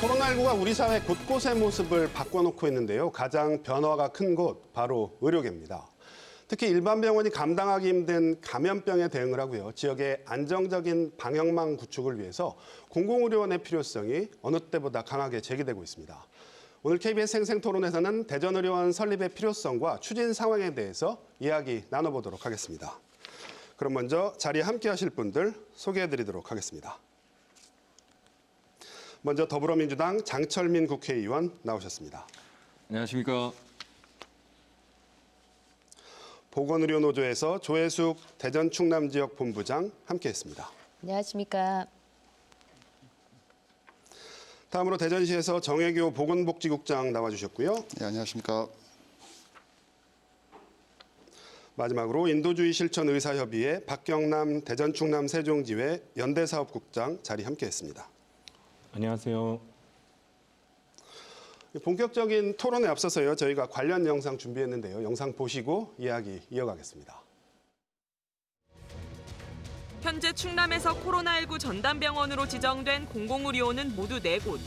코로나19가 우리 사회 곳곳의 모습을 바꿔놓고 있는데요. 가장 변화가 큰 곳, 바로 의료계입니다. 특히 일반 병원이 감당하기 힘든 감염병에 대응을 하고요. 지역의 안정적인 방역망 구축을 위해서 공공의료원의 필요성이 어느 때보다 강하게 제기되고 있습니다. 오늘 KBS 생생토론에서는 대전의료원 설립의 필요성과 추진 상황에 대해서 이야기 나눠보도록 하겠습니다. 그럼 먼저 자리에 함께 하실 분들 소개해드리도록 하겠습니다. 먼저 더불어민주당 장철민 국회의원 나오셨습니다. 안녕하십니까. 보건의료노조에서 조혜숙 대전 충남 지역 본부장 함께했습니다. 안녕하십니까. 다음으로 대전시에서 정혜교 보건복지국장 나와주셨고요. 네, 안녕하십니까. 마지막으로 인도주의 실천 의사협의회 박경남 대전 충남 세종지회 연대사업국장 자리 함께했습니다. 안녕하세요. 본격적인 토론에 앞서서요. 저희가 관련 영상 준비했는데요. 영상 보시고 이야기 이어가겠습니다. 현재 충남에서 코로나19 전담병원으로 지정된 공공의료원은 모두 4곳.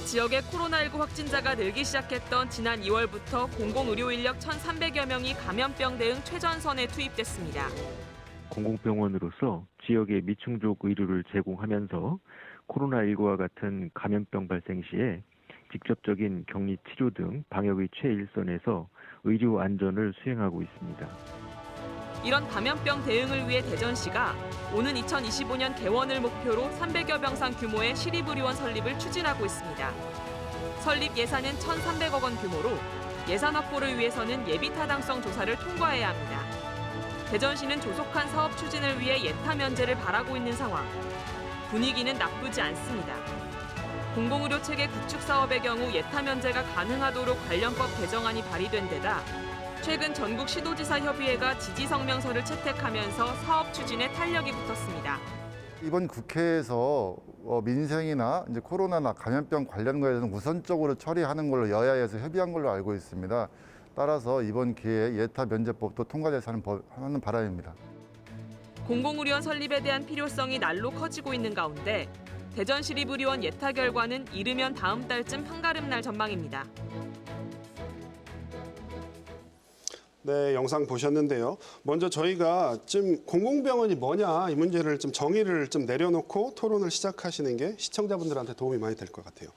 지역의 코로나19 확진자가 늘기 시작했던 지난 2월부터 공공의료 인력 1,300여 명이 감염병 대응 최전선에 투입됐습니다. 공공병원으로서 지역의 미충족 의료를 제공하면서 코로나19와 같은 감염병 발생 시에 직접적인 격리 치료 등 방역의 최일선에서 의료 안전을 수행하고 있습니다. 이런 감염병 대응을 위해 대전시가 오는 2025년 개원을 목표로 300여 병상 규모의 시립의료원 설립을 추진하고 있습니다. 설립 예산은 1,300억 원 규모로 예산 확보를 위해서는 예비타당성 조사를 통과해야 합니다. 대전시는 조속한 사업 추진을 위해 예타 면제를 바라고 있는 상황. 분위기는 나쁘지 않습니다. 공공의료 체계 구축 사업의 경우 예타 면제가 가능하도록 관련법 개정안이 발의된 데다 최근 전국 시도지사 협의회가 지지 성명서를 채택하면서 사업 추진에 탄력이 붙었습니다. 이번 국회에서 민생이나 이제 코로나나 감염병 관련 거에 대해서는 우선적으로 처리하는 걸로 여야에서 협의한 걸로 알고 있습니다. 따라서 이번 기회에 예타 면제법도 통과돼서 하는 바람입니다. 공공의료원 설립에 대한 필요성이 날로 커지고 있는 가운데 대전시립의료원 예타 결과는 이르면 다음 달쯤 한가름날 전망입니다. 네, 영상 보셨는데요. 먼저 저희가 지금 공공병원이 뭐냐 이 문제를 좀 정의를 좀 내려놓고 토론을 시작하시는 게 시청자분들한테 도움이 많이 될 것 같아요.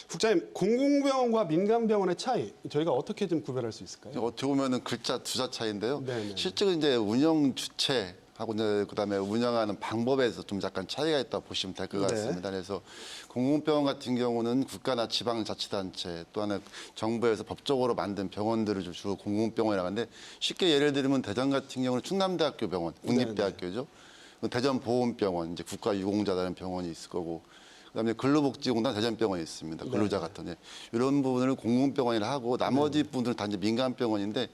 국장님, 공공병원과 민간병원의 차이 저희가 어떻게 좀 구별할 수 있을까요? 어떻게 보면은 글자 두자 차이인데요. 네네. 실제로 이제 운영 주체하고 이제 그다음에 운영하는 방법에서 좀 약간 차이가 있다 보시면 될 것 같습니다. 그래서 공공병원 같은 경우는 국가나 지방자치단체 또 하나 정부에서 법적으로 만든 병원들을 주로 공공병원이라고 하는데 쉽게 예를 들면 대전 같은 경우는 충남대학교 병원, 국립대학교죠. 대전보훈병원, 이제 국가유공자라는 병원이 있을 거고 그다음에 근로복지공단 대전병원이 있습니다. 근로자 같은 이런 부분을 공공병원이라 하고 나머지 부분들은 다 이제 민간병원인데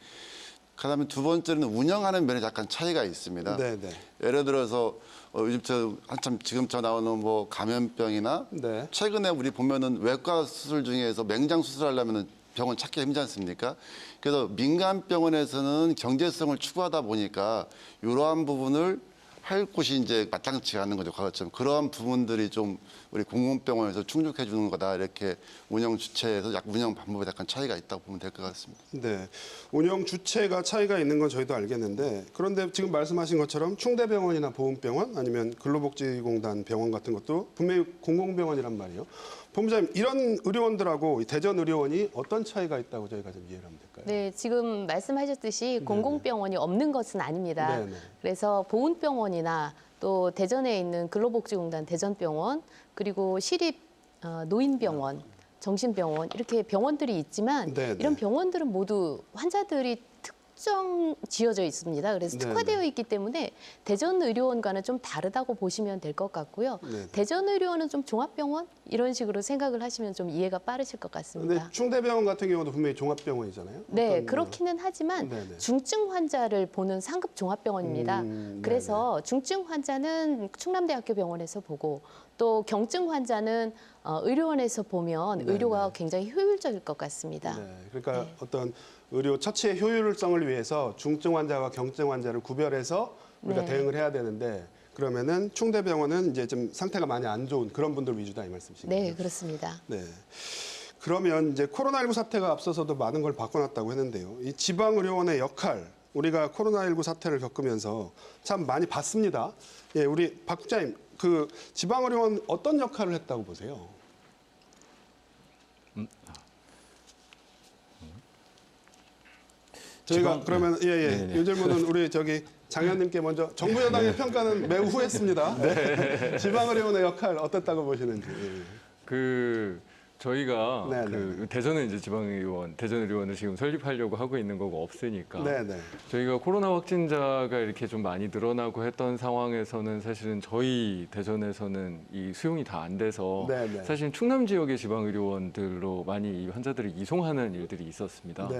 그다음에 두 번째는 운영하는 면에 약간 차이가 있습니다. 네네. 예를 들어서 요즘 한참 지금 나오는 뭐 감염병이나 네. 최근에 우리 보면은 외과 수술 중에서 맹장 수술하려면은 병원 찾기 힘들지 않습니까? 그래서 민간 병원에서는 경제성을 추구하다 보니까 이러한 부분을 할 곳이 이제 마땅치 않은 거죠. 과거처럼 그러한 부분들이 좀 우리 공공병원에서 충족해 주는 거다 이렇게 운영 주체에서 운영 방법에 약간 차이가 있다고 보면 될 것 같습니다. 네, 운영 주체가 차이가 있는 건 저희도 알겠는데 그런데 지금 말씀하신 것처럼 충대병원이나 보훈병원 아니면 근로복지공단 병원 같은 것도 분명히 공공병원이란 말이에요. 본부장님, 이런 의료원들하고 대전 의료원이 어떤 차이가 있다고 저희가 좀 이해를 하면 될까요? 네, 지금 말씀하셨듯이 공공병원이 없는 것은 아닙니다. 네네. 그래서 보훈병원이나 또 대전에 있는 근로복지공단 대전병원 그리고 시립 노인병원, 정신병원 이렇게 병원들이 있지만 네네. 이런 병원들은 모두 환자들이 특정 지어져 있습니다. 그래서 네네. 특화되어 있기 때문에 대전의료원과는 좀 다르다고 보시면 될 것 같고요. 네네. 대전의료원은 좀 종합병원 이런 식으로 생각을 하시면 좀 이해가 빠르실 것 근데 같습니다. 충대병원 같은 경우도 분명히 종합병원이잖아요. 네, 어떤, 그렇기는 하지만 네네. 중증 환자를 보는 상급 종합병원입니다. 그래서 중증 환자는 충남대학교 병원에서 보고 또 경증 환자는 의료원에서 보면 네네. 의료가 굉장히 효율적일 것 같습니다. 네, 그러니까 네. 어떤 의료 처치의 효율성을 위해서 중증 환자와 경증 환자를 구별해서 우리가 네. 대응을 해야 되는데 그러면은 충대병원은 이제 좀 상태가 많이 안 좋은 그런 분들 위주다 이 말씀이신가요? 네, 그렇습니다. 네. 그러면 이제 코로나19 사태가 앞서서도 많은 걸 바꿔놨다고 했는데요. 이 지방의료원의 역할, 우리가 코로나19 사태를 겪으면서 참 많이 봤습니다. 예, 우리 박 국장님, 그 지방의료원 어떤 역할을 했다고 보세요? 저희가 그러면 이 질문은 우리 저기 장 의원님께 먼저 정부 여당의 평가는 매우 후했습니다. 네. 지방의료원의 역할 어떻다고 보시는지. 저희가 네, 그 대전은 이제 지방의료원, 대전의료원을 지금 설립하려고 하고 있는 거고 없으니까 네. 저희가 코로나 확진자가 이렇게 좀 많이 늘어나고 했던 상황에서는 사실은 저희 대전에서는 이 수용이 다 안 돼서 네. 사실 충남 지역의 지방의료원들로 많이 이 환자들을 이송하는 일들이 있었습니다. 네.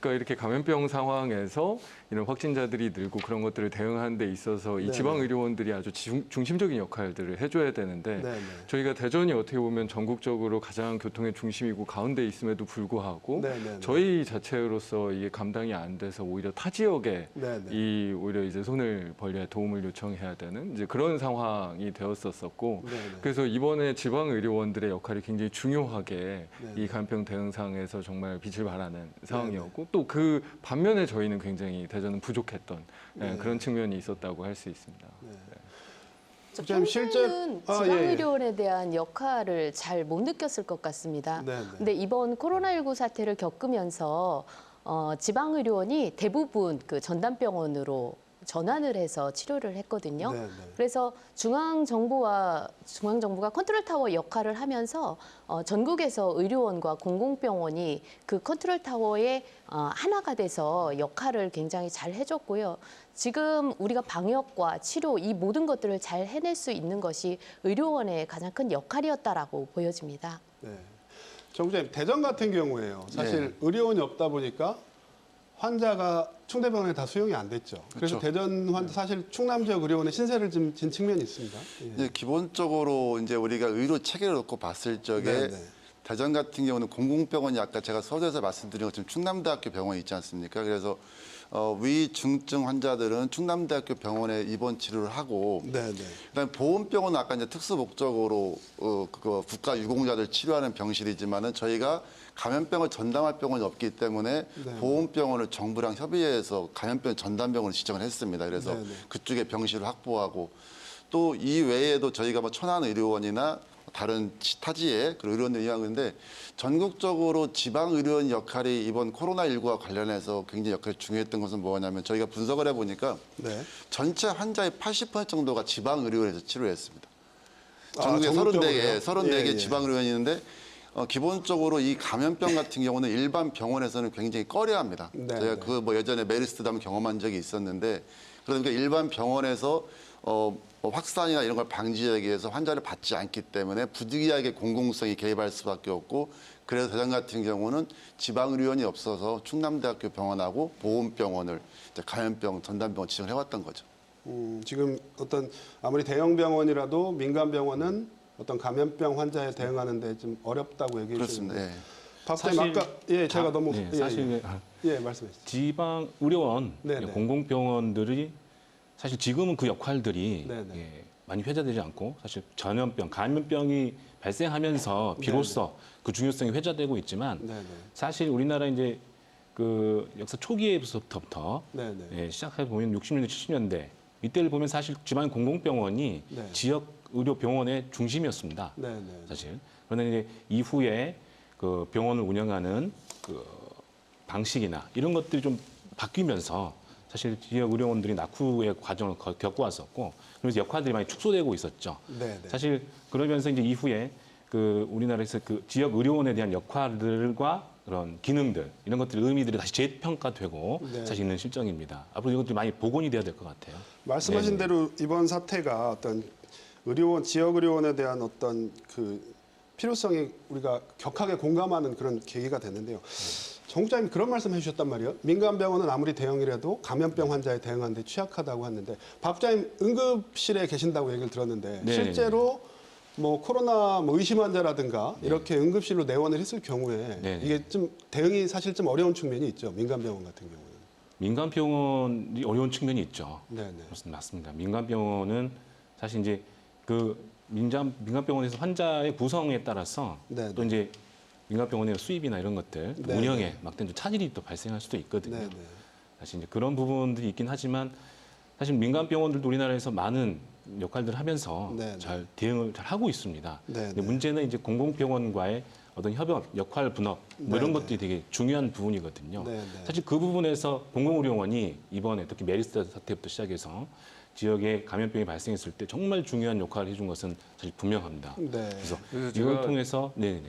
그러니까 이렇게 감염병 상황에서 이런 확진자들이 늘고 그런 것들을 대응하는 데 있어서 이 네. 지방의료원들이 아주 중심적인 역할들을 해줘야 되는데 네. 저희가 대전이 어떻게 보면 전국적으로 가장 교통의 중심이고 가운데 있음에도 불구하고 네. 저희 자체로서 이게 감당이 안 돼서 오히려 타 지역에 네. 이 오히려 이제 손을 벌려야 도움을 요청해야 되는 이제 그런 상황이 되었었고 네. 그래서 이번에 지방의료원들의 역할이 굉장히 중요하게 네. 이 감염병 대응상에서 정말 빛을 발하는 상황이었고 또 그 반면에 저희는 굉장히 대전은 부족했던 네. 그런 측면이 있었다고 할 수 있습니다. 국장님, 실제- 평소에는 아, 지방의료원에 대한 역할을 잘 못 느꼈을 것 같습니다. 네. 근데 이번 코로나19 사태를 겪으면서 지방의료원이 대부분 그 전담병원으로 전환을 해서 치료를 했거든요. 네. 그래서 중앙정부가 컨트롤타워 역할을 하면서 전국에서 의료원과 공공병원이 그 컨트롤타워의 하나가 돼서 역할을 굉장히 잘 해줬고요. 지금 우리가 방역과 치료 이 모든 것들을 잘 해낼 수 있는 것이 의료원의 가장 큰 역할이었다라고 보여집니다. 네. 정 부장님, 대전 같은 경우에요. 사실 의료원이 없다 보니까 환자가 충대병원에 다 수용이 안 됐죠. 그래서 그렇죠. 대전 환자 사실 충남 지역 의료원의 신세를 좀 진 측면이 있습니다. 예. 이제 기본적으로 이제 우리가 의료 체계를 놓고 봤을 적에 네. 대전 같은 경우는 공공병원이 아까 제가 서두에서 말씀드린 것처럼 충남대학교 병원이 있지 않습니까? 그래서 위중증 환자들은 충남대학교 병원에 입원 치료를 하고 네. 그다음에 보훈병원은 아까 이제 특수 목적으로 그거 국가 유공자들 치료하는 병실이지만은 저희가 감염병을 전담할 병원이 없기 때문에 네. 보훈병원을 정부랑 협의해서 감염병 전담병원을 지정을 했습니다. 그래서 네. 그쪽에 병실을 확보하고 또 이 외에도 저희가 뭐 천안의료원이나 다른 타지에 그 의료원들이 이용하고 있는데 전국적으로 지방의료원 역할이 이번 코로나19와 관련해서 굉장히 역할이 중요했던 것은 뭐냐면 저희가 분석을 해보니까 네. 전체 환자의 80% 정도가 지방의료원에서 치료했습니다. 아, 전국에 전국적으로요? 34개 예. 지방의료원이 있는데 기본적으로 이 감염병 같은 경우는 일반 병원에서는 굉장히 꺼려합니다. 네, 저희가 네. 그 뭐 예전에 메르스도 한번 경험한 적이 있었는데 그러니까 일반 병원에서 뭐 확산이나 이런 걸 방지하기 위해서 환자를 받지 않기 때문에 부득이하게 공공성이 개입할 수밖에 없고 그래서 대전 같은 경우는 지방의료원이 없어서 충남대학교 병원하고 보훈병원을 이제 감염병 전담병원 지정을 해왔던 거죠. 지금 어떤 아무리 대형 병원이라도 민간 병원은 어떤 감염병 환자에 대응하는데 좀 어렵다고 얘기해 그렇습니다. 주셨는데. 예. 박사님 아까 제가 너무 사실 말씀하시죠. 지방 의료원, 네네. 공공병원들이 사실 지금은 그 역할들이 네네. 많이 회자되지 않고 사실 전염병, 감염병이 발생하면서 비로소 그 중요성이 회자되고 있지만 네네. 사실 우리나라 이제 그 역사 초기에부터 네네. 시작해 보면 60년대, 70년대 이때를 보면 사실 지방 공공병원이 네. 지역 의료 병원의 중심이었습니다. 네네. 사실 그런데 이제 이후에 그 병원을 운영하는 그 방식이나 이런 것들이 좀 바뀌면서 사실 지역 의료원들이 낙후의 과정을 겪고 왔었고 그래서 역할들이 많이 축소되고 있었죠. 네네. 사실 그러면서 이제 이후에 그 우리나라에서 그 지역 의료원에 대한 역할들과 그런 기능들 이런 것들 의미들이 다시 재평가되고 네. 사실 있는 실정입니다. 앞으로 이것들이 많이 복원이 돼야 될 것 같아요. 말씀하신 대로 이번 사태가 어떤 의료원, 지역 의료원에 대한 어떤 그 필요성이 우리가 격하게 공감하는 그런 계기가 됐는데요. 정 국장님 그런 말씀 해주셨단 말이에요. 민간 병원은 아무리 대형이라도 감염병 환자에 대응하는데 취약하다고 했는데 박 국장님 응급실에 계신다고 얘기를 들었는데 네. 실제로 뭐 코로나 뭐 의심 환자라든가 이렇게 응급실로 내원을 했을 경우에 네. 이게 좀 대응이 사실 좀 어려운 측면이 있죠. 민간 병원 같은 경우는. 민간 병원이 어려운 측면이 있죠. 네네. 맞습니다. 민간 병원은 사실 이제 그 민간병원에서 환자의 구성에 따라서 네, 또 네. 이제 민간병원의 수입이나 이런 것들 또 네, 운영에 막대한 좀 차질이 또 발생할 수도 있거든요. 네, 네. 사실 이제 그런 부분들이 있긴 하지만 사실 민간병원들도 우리나라에서 많은 역할들을 하면서 네, 네. 잘 대응을 잘 하고 있습니다. 네, 근데 네. 문제는 이제 공공병원과의 어떤 협업, 역할 분업 뭐 이런 네, 것들이 되게 중요한 부분이거든요. 네, 네. 사실 그 부분에서 공공의료원이 이번에 특히 메르스 사태부터 시작해서 지역에 감염병이 발생했을 때 정말 중요한 역할을 해준 것은 사실 분명합니다. 네. 그래서 그래서 이걸 제가- 통해서 네네.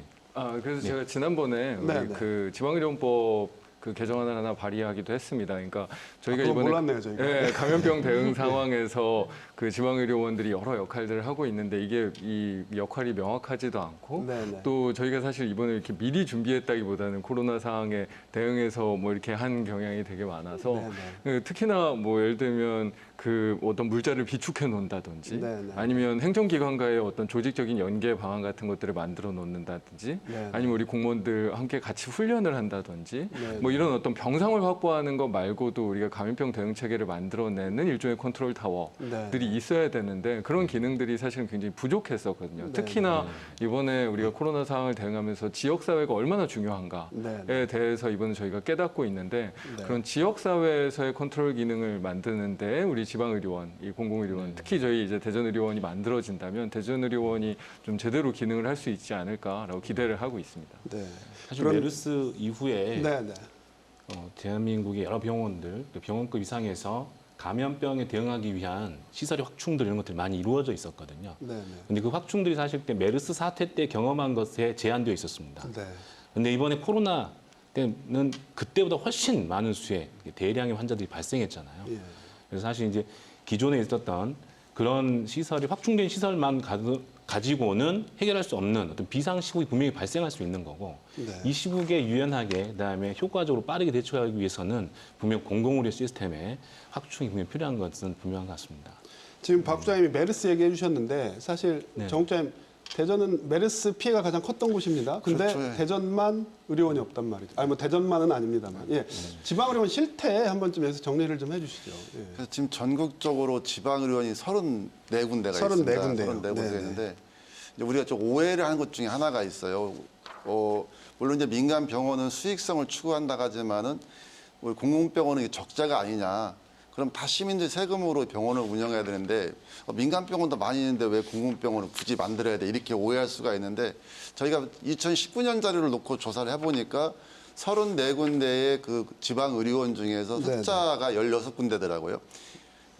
그래서 제가 지난번에 우리 네, 네. 그 지방의료원법 그 개정안을 하나 발의하기도 했습니다. 그러니까 저희가 그건 이번에 몰랐네요, 저희가. 예, 감염병 대응 상황에서 그 지방의료원들이 여러 역할들을 하고 있는데 이게 이 역할이 명확하지도 않고 네, 네. 또 저희가 사실 이번에 이렇게 미리 준비했다기보다는 코로나 상황에 대응해서 뭐 이렇게 한 경향이 되게 많아서 네, 그 특히나 뭐 예를 들면 그 어떤 물자를 비축해 놓는다든지 네, 네. 아니면 행정기관과의 어떤 조직적인 연계 방안 같은 것들을 만들어 놓는다든지 네, 아니면 우리 공무원들 함께 같이 훈련을 한다든지 네, 뭐 이런 어떤 병상을 확보하는 것 말고도 우리가 감염병 대응 체계를 만들어내는 일종의 컨트롤 타워들이 네. 있어야 되는데 그런 기능들이 사실은 굉장히 부족했었거든요. 네, 특히나 이번에 우리가 코로나 상황을 대응하면서 지역 사회가 얼마나 중요한가에 네. 대해서 이번에 저희가 깨닫고 있는데 네. 그런 지역 사회에서의 컨트롤 기능을 만드는데 우리 지방의료원, 이 공공의료원, 특히 저희 이제 대전의료원이 만들어진다면 대전의료원이 좀 제대로 기능을 할 수 있지 않을까라고 기대를 하고 있습니다. 네. 사실 그런- 메르스 이후에 네, 네. 대한민국의 여러 병원들, 또 병원급 이상에서 감염병에 대응하기 위한 시설의 확충들 이런 것들이 많이 이루어져 있었거든요. 네, 네. 근데 그 확충들이 사실 때 메르스 사태 때 경험한 것에 제한되어 있었습니다. 네. 근데 이번에 코로나 때는 그때보다 훨씬 많은 수의 대량의 환자들이 발생했잖아요. 예. 그래서 사실 이제 기존에 있었던 그런 시설이 확충된 시설만 가지고는 해결할 수 없는 어떤 비상 시국이 분명히 발생할 수 있는 거고 네. 이 시국에 유연하게 그다음에 효과적으로 빠르게 대처하기 위해서는 분명 공공의료 시스템의 확충이 분명히 필요한 것은 분명한 것 같습니다. 지금 박 부장님이 메르스 얘기해 주셨는데 사실 네. 정 국장님 대전은 메르스 피해가 가장 컸던 곳입니다. 근데 그렇죠. 예. 대전만 의료원이 없단 말이죠. 아니 뭐 대전만은 아닙니다만. 예. 지방의료원 실태 한번 좀 여기서 정리를 좀 해주시죠. 예. 그래서 지금 전국적으로 지방의료원이 34군데가 34 있습니다. 군데요. 34군데가 네네. 있는데 이제 우리가 좀 오해를 하는 것 중에 하나가 있어요. 물론 이제 민간 병원은 수익성을 추구한다 하지만은 우리 공공병원은 적자가 아니냐. 그럼 다 시민들 세금으로 병원을 운영해야 되는데 민간 병원도 많이 있는데 왜 공공병원을 굳이 만들어야 돼 이렇게 오해할 수가 있는데 저희가 2019년 자료를 놓고 조사를 해보니까 34군데의 그 지방의료원 중에서 네네. 흑자가 16군데더라고요.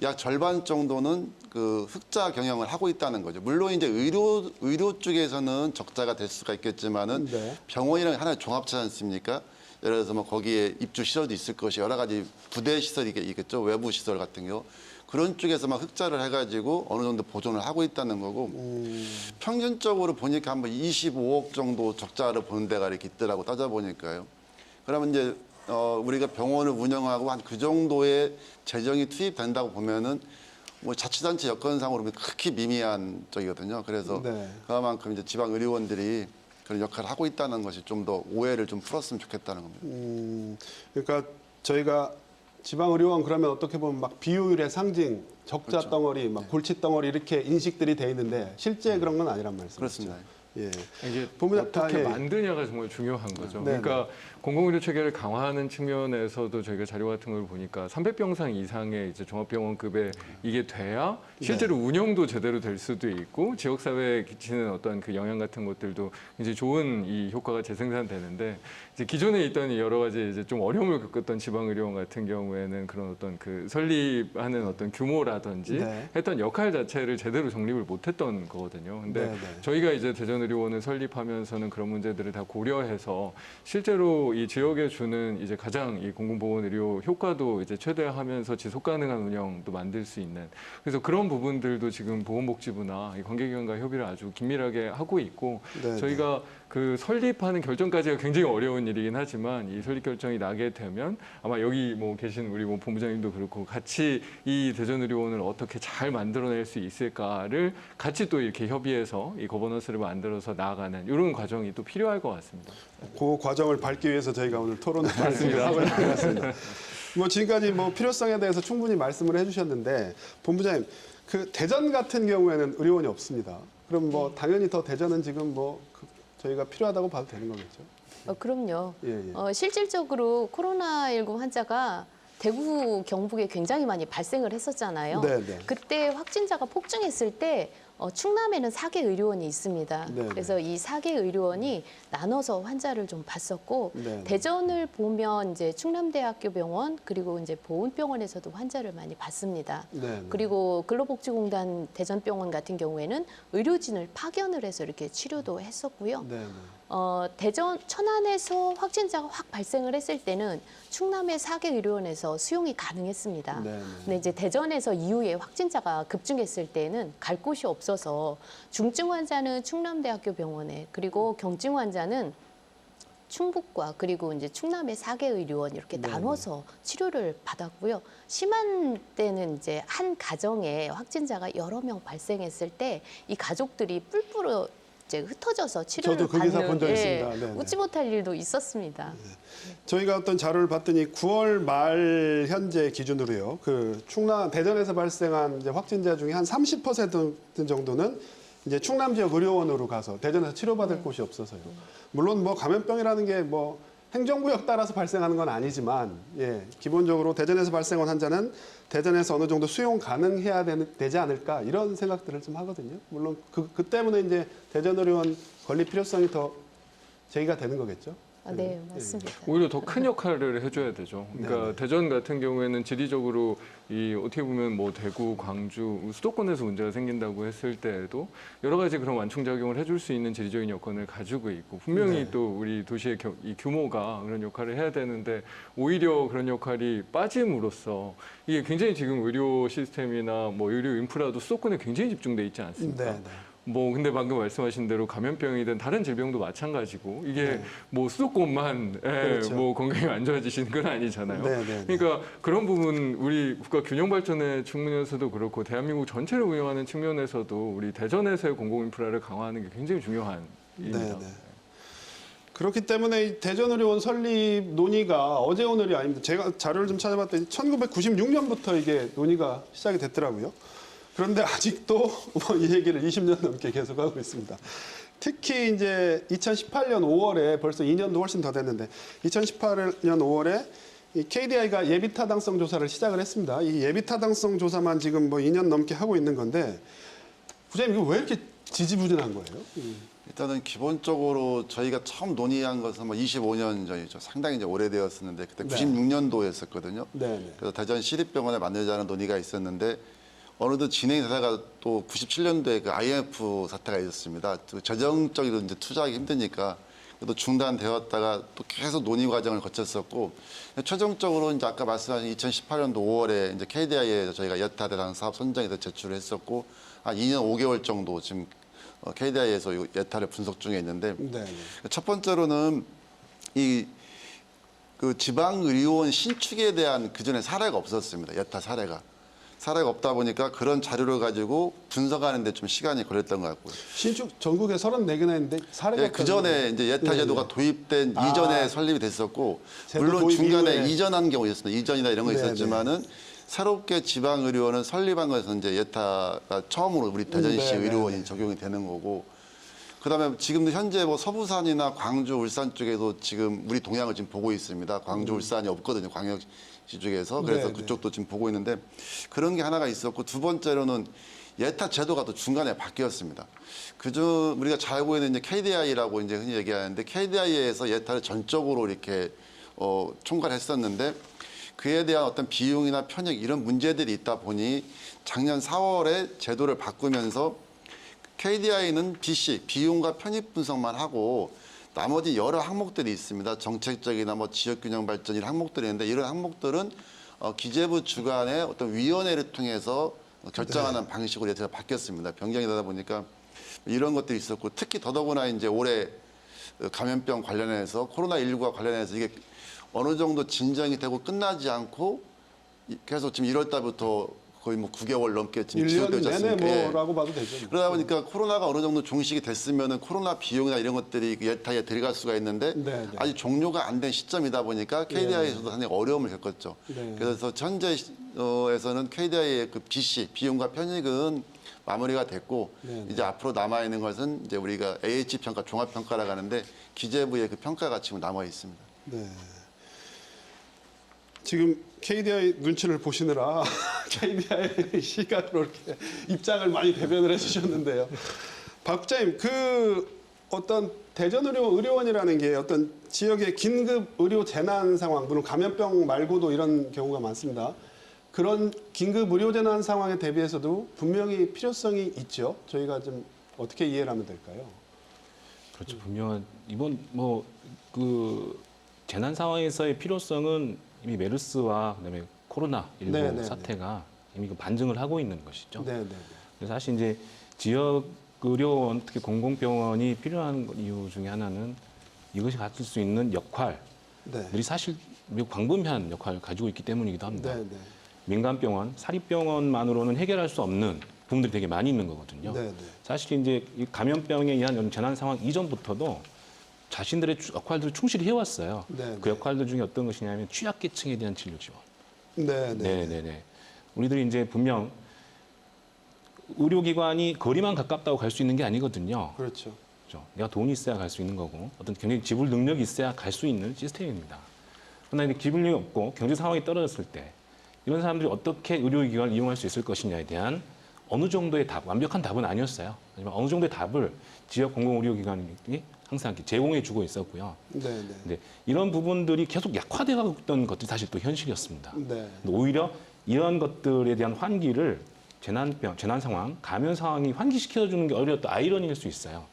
약 절반 정도는 그 흑자 경영을 하고 있다는 거죠. 물론 이제 의료 쪽에서는 적자가 될 수가 있겠지만은 네. 병원이랑 하나의 종합체지 않습니까? 예를 들어서 뭐 거기에 입주 시설도 있을 것이 여러 가지 부대 시설이 있겠죠. 외부 시설 같은 경우. 그런 쪽에서 막 흑자를 해가지고 어느 정도 보존을 하고 있다는 거고 평균적으로 보니까 한번 25억 정도 적자를 보는 데가 이렇게 있더라고 따져보니까요. 그러면 이제 우리가 병원을 운영하고 한 그 정도의 재정이 투입된다고 보면은 뭐 자치단체 여건상으로 보면 극히 미미한 쪽이거든요. 그래서 네. 그만큼 이제 지방 의료원들이 그런 역할을 하고 있다는 것이 좀 더 오해를 좀 풀었으면 좋겠다는 겁니다. 그러니까 저희가 지방의료원 그러면 어떻게 보면 막 비효율의 상징, 적자 그렇죠. 덩어리, 막 골치 덩어리 이렇게 인식들이 돼 있는데 실제 그런 건 아니란 말씀이죠. 그렇습니다. 예. 이게 보면 어떻게 예. 만드냐가 정말 중요한 거죠. 네, 그러니까 공공의료 체계를 강화하는 측면에서도 저희가 자료 같은 걸 보니까 300병상 이상의 이제 종합병원급에 이게 돼야 실제로 운영도 제대로 될 수도 있고 지역 사회에 끼치는 어떤 그 영향 같은 것들도 이제 좋은 이 효과가 재생산되는데 이제 기존에 있던 여러 가지 이제 좀 어려움을 겪었던 지방의료원 같은 경우에는 그런 어떤 그 설립하는 어떤 규모라든지 네. 했던 역할 자체를 제대로 정립을 못했던 거거든요. 근데 네, 네. 저희가 이제 대전의료원을 설립하면서는 그런 문제들을 다 고려해서 실제로 이 지역에 주는 이제 가장 이 공공보건의료 효과도 이제 최대화하면서 지속 가능한 운영도 만들 수 있는 그래서 그런 부분들도 지금 보건복지부나 이 관계기관과 협의를 아주 긴밀하게 하고 있고 네, 저희가 그 설립하는 결정까지가 굉장히 어려운 일이긴 하지만 이 설립 결정이 나게 되면 아마 여기 뭐 계신 우리 뭐 본부장님도 그렇고 같이 이 대전의료원을 어떻게 잘 만들어낼 수 있을까를 같이 또 이렇게 협의해서 이 거버넌스를 만들어서 나아가는 이런 과정이 또 필요할 것 같습니다. 그 과정을 밟기 위해서 저희가 오늘 토론을 하고 있는 것 같습니다. 뭐 지금까지 뭐 필요성에 대해서 충분히 말씀을 해주셨는데 본부장님 그 대전 같은 경우에는 의료원이 없습니다. 그럼 뭐 당연히 더 대전은 지금 저희가 필요하다고 봐도 되는 거겠죠? 그럼요. 예, 예. 실질적으로 코로나19 환자가 대구, 경북에 굉장히 많이 발생을 했었잖아요. 네, 네. 그때 확진자가 폭증했을 때 충남에는 4개 의료원이 있습니다. 네, 네. 그래서 이 4개 의료원이 나눠서 환자를 좀 봤었고 네, 네. 대전을 보면 이제 충남대학교 병원 그리고 이제 보훈병원에서도 환자를 많이 봤습니다. 네, 네. 그리고 근로복지공단 대전병원 같은 경우에는 의료진을 파견을 해서 이렇게 치료도 했었고요. 네, 네. 대전 천안에서 확진자가 확 발생을 했을 때는 충남의 4개 의료원에서 수용이 가능했습니다. 네, 네. 근데 이제 대전에서 이후에 확진자가 급증했을 때는 갈 곳이 없어서 중증 환자는 충남대학교 병원에 그리고 경증 환자는 충북과 그리고 이제 충남의 4개 의료원 이렇게 네, 나눠서 치료를 받았고요. 심한 때는 이제 한 가정에 확진자가 여러 명 발생했을 때 이 가족들이 뿔뿔이 이제 흩어져서 치료를 저도 그 기사 받는 본 적 있습니다. 네, 네. 웃지 못할 일도 있었습니다. 저희가 어떤 자료를 봤더니 9월 말 현재 기준으로요. 그 충남 대전에서 발생한 이제 확진자 중에 한 30% 정도는 이제 충남 지역 의료원으로 가서 대전에서 치료받을 곳이 없어서요. 물론 뭐 감염병이라는 게 뭐 행정구역 따라서 발생하는 건 아니지만 기본적으로 대전에서 발생한 환자는 대전에서 어느 정도 수용 가능해야 되지 않을까 이런 생각들을 좀 하거든요. 물론 그 때문에 이제 대전 의료원 건립 필요성이 더 제기가 되는 거겠죠. 네, 맞습니다. 오히려 더 큰 역할을 해줘야 되죠. 그러니까 네네. 대전 같은 경우에는 지리적으로 어떻게 보면 뭐 대구, 광주, 수도권에서 문제가 생긴다고 했을 때에도 여러 가지 그런 완충작용을 해줄 수 있는 지리적인 여건을 가지고 있고 분명히 네. 또 우리 도시의 이 규모가 그런 역할을 해야 되는데 오히려 그런 역할이 빠짐으로써 이게 굉장히 지금 의료 시스템이나 뭐 의료 인프라도 수도권에 굉장히 집중돼 있지 않습니까? 네, 네. 뭐 근데 방금 말씀하신 대로 감염병이든 다른 질병도 마찬가지고 이게 네. 뭐 수도권만 그렇죠. 뭐 건강이 안 좋아지시는 건 아니잖아요. 네, 네, 네. 그러니까 그런 부분 우리 국가 균형 발전의 측면에서도 그렇고 대한민국 전체를 운영하는 측면에서도 우리 대전에서의 공공 인프라를 강화하는 게 굉장히 중요한 일입니다. 네, 네. 그렇기 때문에 이 대전의료원 설립 논의가 어제 오늘이 아닙니다. 제가 자료를 좀 찾아봤더니 1996년부터 이게 논의가 시작이 됐더라고요. 그런데 아직도 뭐 이 얘기를 20년 넘게 계속하고 있습니다. 특히 이제 2018년 5월에 벌써 2년도 훨씬 더 됐는데 2018년 5월에 이 KDI가 예비 타당성 조사를 시작을 했습니다. 이 예비 타당성 조사만 지금 뭐 2년 넘게 하고 있는 건데 부장님 이거 왜 이렇게 지지부진한 거예요? 일단은 기본적으로 저희가 처음 논의한 것은 뭐 25년 전이죠. 상당히 이제 오래되었었는데 그때 네. 96년도였었거든요. 네, 네. 그래서 대전 시립병원을 만들자는 논의가 있었는데 어느덧 진행되다가 또 97년도에 그 IMF 사태가 있었습니다. 또 재정적으로 이제 투자하기 힘드니까 또 중단되었다가 또 계속 논의 과정을 거쳤었고 최종적으로 이제 아까 말씀하신 2018년도 5월에 이제 KDI에 저희가 여타 대상 사업 선정에서 제출을 했었고 한 2년 5개월 정도 지금 KDI에서 여타를 분석 중에 있는데 네, 네. 첫 번째로는 그 지방의료원 신축에 대한 그전에 사례가 없었습니다. 여타 사례가 없다 보니까 그런 자료를 가지고 분석하는 데 좀 시간이 걸렸던 것 같고요. 신축 전국에 34개나 있는데 사례가 예, 그 전에 이제 예타 네, 제도가 네. 도입된 이전에 설립이 됐었고 제도 물론 도입 중간에 이후에. 이전한 경우 있었습니다. 이전이나 이런 거 네, 있었지만은 새롭게 지방의료원을 설립한 것은 이제 예타가 처음으로 우리 대전시 네, 네, 의료원이 네. 적용이 되는 거고 그다음에 지금도 현재 뭐 서부산이나 광주, 울산 쪽에도 지금 우리 동향을 지금 보고 있습니다. 광주, 울산이 없거든요. 광역시 쪽에서. 그래서 네, 그쪽도 지금 보고 있는데 그런 게 하나가 있었고 두 번째로는 예타 제도가 또 중간에 바뀌었습니다. 그중 우리가 잘 알고 있는 이제 KDI라고 이제 흔히 얘기하는데 KDI에서 예타를 전적으로 이렇게 총괄했었는데 그에 대한 어떤 비용이나 편익 이런 문제들이 있다 보니 작년 4월에 제도를 바꾸면서 KDI는 BC, 비용과 편익 분석만 하고 나머지 여러 항목들이 있습니다. 정책적이나 뭐 지역균형 발전 이런 항목들이 있는데 이런 항목들은 기재부 주관의 어떤 위원회를 통해서 결정하는 방식으로 예타가 바뀌었습니다. 변경이 되다 보니까 이런 것들이 있었고 특히 더더구나 이제 올해 감염병 관련해서 코로나19와 관련해서 이게 어느 정도 진정이 되고 끝나지 않고 계속 지금 1월 달부터 거의 뭐 9개월 넘게 지금 1년 지속되지 내내 않습니까? 예. 뭐라고 봐도 되죠. 그러다 보니까 코로나가 어느 정도 종식이 됐으면은 코로나 비용이나 이런 것들이 예타에 들어갈 수가 있는데 네, 네. 아직 종료가 안 된 시점이다 보니까 KDI에서도 상당히 어려움을 겪었죠. 네. 그래서 현재 병원에서는 KDI의 그 BC 비용과 편익은 마무리가 됐고 네네. 이제 앞으로 남아 있는 것은 이제 우리가 AH 평가 종합 평가라고 하는데 기재부의 그 평가가 지금 남아 있습니다. 네. 지금 KDI 눈치를 보시느라 KDI 시각으로 이렇게 입장을 많이 대변을 해주셨는데요. 박 국장님, 그 어떤 대전의료원이라는 게 어떤 지역의 긴급 의료 재난 상황, 물론 감염병 말고도 이런 경우가 많습니다. 그런 긴급 의료 재난 상황에 대비해서도 분명히 필요성이 있죠. 저희가 좀 어떻게 이해를 하면 될까요? 그렇죠. 분명한 이번 그 재난 상황에서의 필요성은 이미 메르스와 그다음에 코로나19 네네네. 사태가 이미 그 반증을 하고 있는 것이죠. 네, 네. 그래서 사실 이제 지역 의료원, 특히 공공병원이 필요한 이유 중에 하나는 이것이 가질 수 있는 역할들이 네. 사실 매우 광범위한 역할을 가지고 있기 때문이기도 합니다. 네, 네. 민간병원, 사립병원만으로는 해결할 수 없는 부분들이 되게 많이 있는 거거든요. 네, 네. 사실 사실 이제 이 감염병에 의한 이런 재난 상황 이전부터도 자신들의 역할들을 충실히 해왔어요. 네, 그 네. 역할들 중에 어떤 것이냐면 취약계층에 대한 진료 지원. 네, 네. 네네네. 우리들이 이제 분명 의료기관이 거리만 가깝다고 갈 수 있는 게 아니거든요. 그렇죠. 그렇죠. 내가 돈이 있어야 갈 수 있는 거고 어떤 굉장히 지불 능력이 있어야 갈 수 있는 시스템입니다. 그러나 이제 지불력이 없고 경제 상황이 떨어졌을 때 이런 사람들이 어떻게 의료기관을 이용할 수 있을 것이냐에 대한 어느 정도의 답, 완벽한 답은 아니었어요. 하지만 어느 정도의 답을 지역 공공의료기관이 항상 이렇게 제공해 주고 있었고요. 네, 네. 근데 이런 부분들이 계속 약화되고 있던 것들이 사실 또 현실이었습니다. 네. 근데 오히려 이런 것들에 대한 환기를 재난 상황, 감염 상황이 환기시켜주는 게 오히려 또 아이러니일 수 있어요.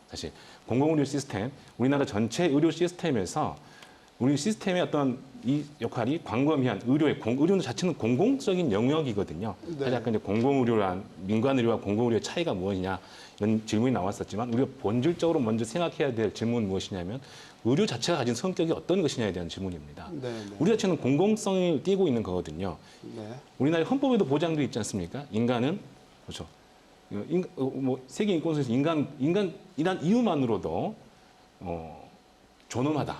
사실 공공의료 시스템, 우리나라 전체 의료 시스템에서 우리 시스템의 어떤 이 역할이 광범위한 의료 자체는 공공적인 영역이거든요. 네. 사실 아까 이제 공공의료란 민간의료와 공공의료의 차이가 무엇이냐 이런 질문이 나왔었지만 우리가 본질적으로 먼저 생각해야 될 질문은 무엇이냐면 의료 자체가 가진 성격이 어떤 것이냐에 대한 질문입니다. 네, 네. 우리 자체는 공공성을 띠고 있는 거거든요. 네. 우리나라 헌법에도 보장되어 있지 않습니까? 인간은 그렇죠. 세계 인권선에서 인간 이유만으로도 존엄하다.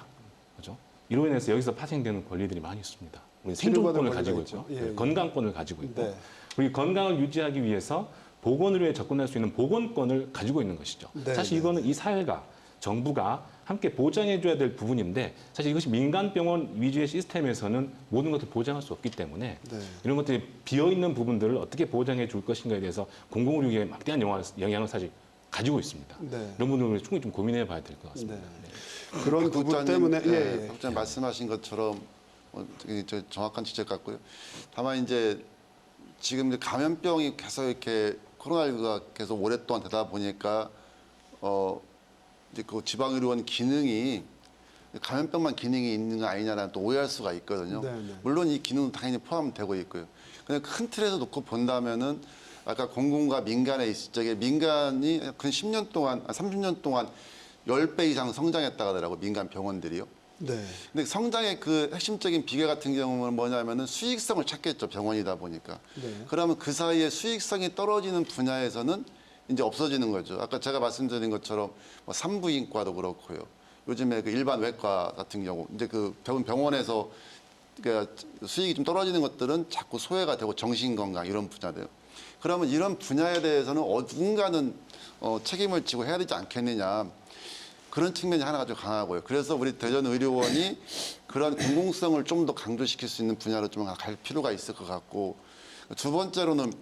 그렇죠? 이로 인해서 여기서 파생되는 권리들이 많이 있습니다. 우리 치료받을 생존권을 권리가 가지고 있죠. 있고, 예, 예. 건강권을 가지고 있고, 네. 우리 건강을 유지하기 위해서 보건의료에 접근할 수 있는 보건권을 가지고 있는 것이죠. 네, 사실 네. 이거는 이 사회가 정부가 함께 보장해줘야 될 부분인데 사실 이것이 민간병원 위주의 시스템에서는 모든 것을 보장할 수 없기 때문에 네. 이런 것들이 비어있는 부분들을 어떻게 보장해 줄 것인가에 대해서 공공의료에 막대한 영향을 사실 가지고 있습니다. 네. 이런 부분을 충분히 좀 고민해 봐야 될 것 같습니다. 네. 그런 박 부분 국장님, 때문에 박 국장님 말씀하신 것처럼 저 정확한 지적 같고요. 다만 이제 지금 이제 감염병이 계속 이렇게 코로나19가 계속 오랫동안 되다 보니까 이제 그 지방의료원 기능이 감염병만 기능이 있는 거 아니냐라는 또 오해할 수가 있거든요. 네, 네. 물론 이 기능은 당연히 포함되고 있고요. 그냥 큰 틀에서 놓고 본다면은 아까 공공과 민간에 있을 적에 민간이 근 10년 동안, 30년 동안 10배 이상 성장했다고 하더라고요. 민간 병원들이요. 네. 근데 성장의 그 핵심적인 비결 같은 경우는 뭐냐면은 수익성을 찾겠죠. 병원이다 보니까. 네. 그러면 그 사이에 수익성이 떨어지는 분야에서는 이제 없어지는 거죠. 아까 제가 말씀드린 것처럼 뭐 산부인과도 그렇고요. 요즘에 그 일반 외과 같은 경우 이제 그 병원에서 그러니까 수익이 좀 떨어지는 것들은 자꾸 소외가 되고 정신건강 이런 분야들. 그러면 이런 분야에 대해서는 누군가는 책임을 지고 해야 되지 않겠느냐. 그런 측면이 하나가 좀 강하고요. 그래서 우리 대전의료원이 그런 공공성을 좀 더 강조시킬 수 있는 분야로 좀 갈 필요가 있을 것 같고, 두 번째로는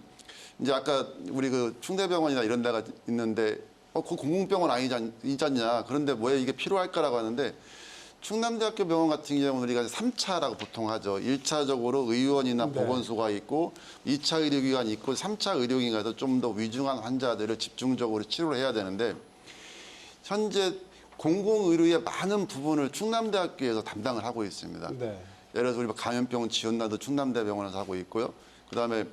이제 아까 우리 그 충대병원이나 이런 데가 있는데 그 공공병원 아니잖냐. 그런데 왜 이게 필요할까라고 하는데 충남대학교 병원 같은 경우는 우리가 3차라고 보통 하죠. 1차적으로 의원이나 네. 보건소가 있고 2차 의료기관이 있고 3차 의료기관에서 좀 더 위중한 환자들을 집중적으로 치료를 해야 되는데 현재 공공의료의 많은 부분을 충남대학교에서 담당을 하고 있습니다. 네. 예를 들어서 우리 감염병원 지원나도 충남대병원에서 하고 있고요. 그다음에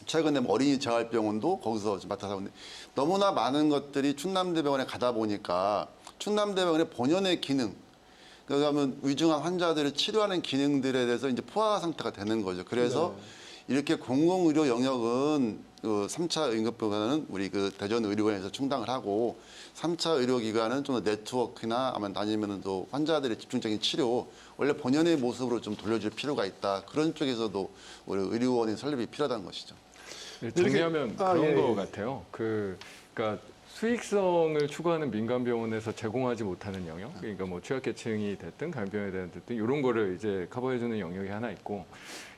최근에 어린이 재활병원도 거기서 맡아서 하고 있는데 너무나 많은 것들이 충남대병원에 가다 보니까 충남대병원의 본연의 기능, 그러면 위중한 환자들을 치료하는 기능들에 대해서 이제 포화 상태가 되는 거죠. 그래서 이렇게 공공의료 영역은 그 3차 응급병원은 우리 그 대전의료원에서 충당을 하고 3차 의료기관은 좀 더 네트워크나 아니면 또 환자들의 집중적인 치료 원래 본연의 모습으로 좀 돌려줄 필요가 있다. 그런 쪽에서도 우리 의료원의 설립이 필요하다는 것이죠. 정리하면 그런 예, 것 예. 같아요. 그러니까 수익성을 추구하는 민간 병원에서 제공하지 못하는 영역, 그러니까 뭐 취약계층이 됐든 감염병에 됐든 이런 거를 이제 커버해주는 영역이 하나 있고,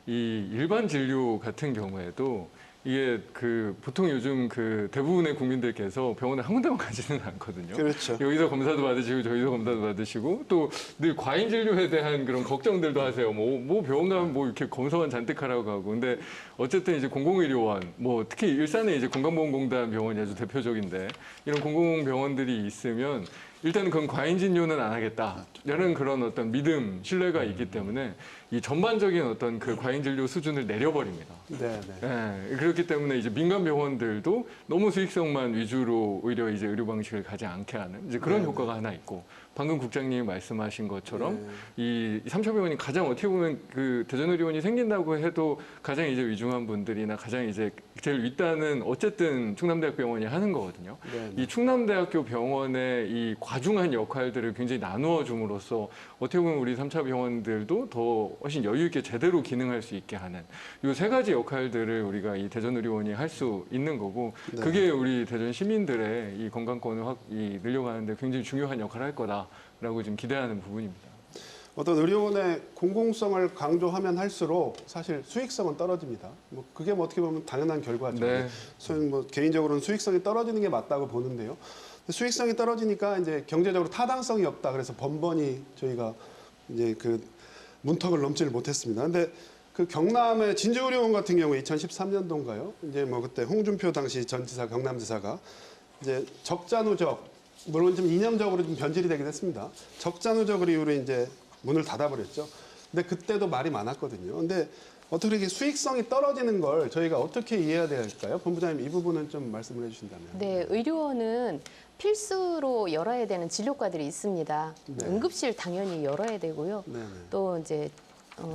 이 일반 진료 같은 경우에도 이게 그 보통 요즘 그 대부분의 국민들께서 병원에 한 군데만 가지는 않거든요. 그렇죠. 여기서 검사도 받으시고 저기서 검사도 받으시고 또 늘 과잉 진료에 대한 그런 걱정들도 하세요. 뭐 병원 가면 뭐 이렇게 검사만 잔뜩 하라고 하고. 근데 어쨌든 이제 공공의료원, 뭐 특히 일산에 이제 건강보험공단 병원이 아주 대표적인데 이런 공공병원들이 있으면 일단은 그건 과잉 진료는 안 하겠다라는 그런 어떤 믿음, 신뢰가 있기 때문에 이 전반적인 어떤 그 과잉 진료 수준을 내려버립니다. 네, 네. 예, 그렇기 때문에 이제 민간 병원들도 너무 수익성만 위주로 오히려 이제 의료 방식을 가지 않게 하는 이제 그런 효과가 하나 있고, 방금 국장님이 말씀하신 것처럼 이 3차 병원이 가장 어떻게 보면 그 대전의료원이 생긴다고 해도 가장 이제 위중한 분들이나 가장 이제 제일 윗단은 어쨌든 충남대학병원이 하는 거거든요. 이 충남대학교 병원의 이 과중한 역할들을 굉장히 나누어 줌으로써 어떻게 보면 우리 3차 병원들도 더 훨씬 여유 있게 제대로 기능할 수 있게 하는 이 세 가지 역할들을 우리가 이 대전의료원이 할 수 있는 거고, 그게 우리 대전 시민들의 이 건강권을 늘려가는데 굉장히 중요한 역할을 할 거다라고 지금 기대하는 부분입니다. 어떤 의료원의 공공성을 강조하면 할수록 사실 수익성은 떨어집니다. 뭐 그게 뭐 어떻게 보면 당연한 결과죠. 네. 저는 뭐 개인적으로는 수익성이 떨어지는 게 맞다고 보는데요. 근데 수익성이 떨어지니까 이제 경제적으로 타당성이 없다. 그래서 번번이 저희가 이제 그 문턱을 넘지를 못했습니다. 근데 그 경남의 진주의료원 같은 경우 2013년도인가요? 이제 뭐 그때 홍준표 당시 전 지사, 경남지사가 이제 적자누적, 물론 좀 이념적으로 좀 변질이 되긴 했습니다. 적자누적 이후로 이제 문을 닫아버렸죠. 근데 그때도 말이 많았거든요. 근데 어떻게 이렇게 수익성이 떨어지는 걸 저희가 어떻게 이해해야 될까요? 본부장님 이 부분은 좀 말씀을 해주신다면. 네, 의료원은 필수로 열어야 되는 진료과들이 있습니다. 네. 응급실 당연히 열어야 되고요. 네네. 또 이제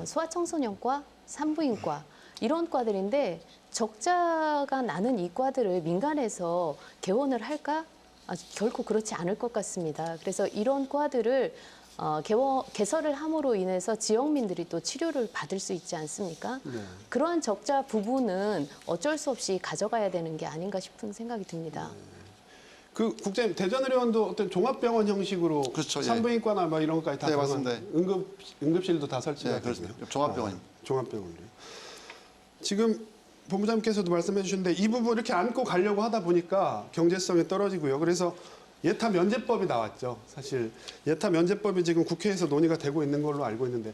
소아청소년과, 산부인과 이런 과들인데 적자가 나는 이 과들을 민간에서 개원을 할까? 결코 그렇지 않을 것 같습니다. 그래서 이런 과들을 개설을 함으로 인해서 지역민들이 또 치료를 받을 수 있지 않습니까? 네. 그러한 적자 부분은 어쩔 수 없이 가져가야 되는 게 아닌가 싶은 생각이 듭니다. 그 국장님 대전의료원도 어떤 종합병원 형식으로 그렇죠, 예. 산부인과나 뭐 이런 것까지 다 네, 들어간 맞습니다. 응급실도 다 설치가 네, 되고요. 그렇습니다. 종합병원입니다. 종합병원이요. 지금 본부장님께서도 말씀해 주셨는데 이 부분 이렇게 안고 가려고 하다 보니까 경제성이 떨어지고요. 그래서 예타 면제법이 나왔죠. 사실 예타 면제법이 지금 국회에서 논의가 되고 있는 걸로 알고 있는데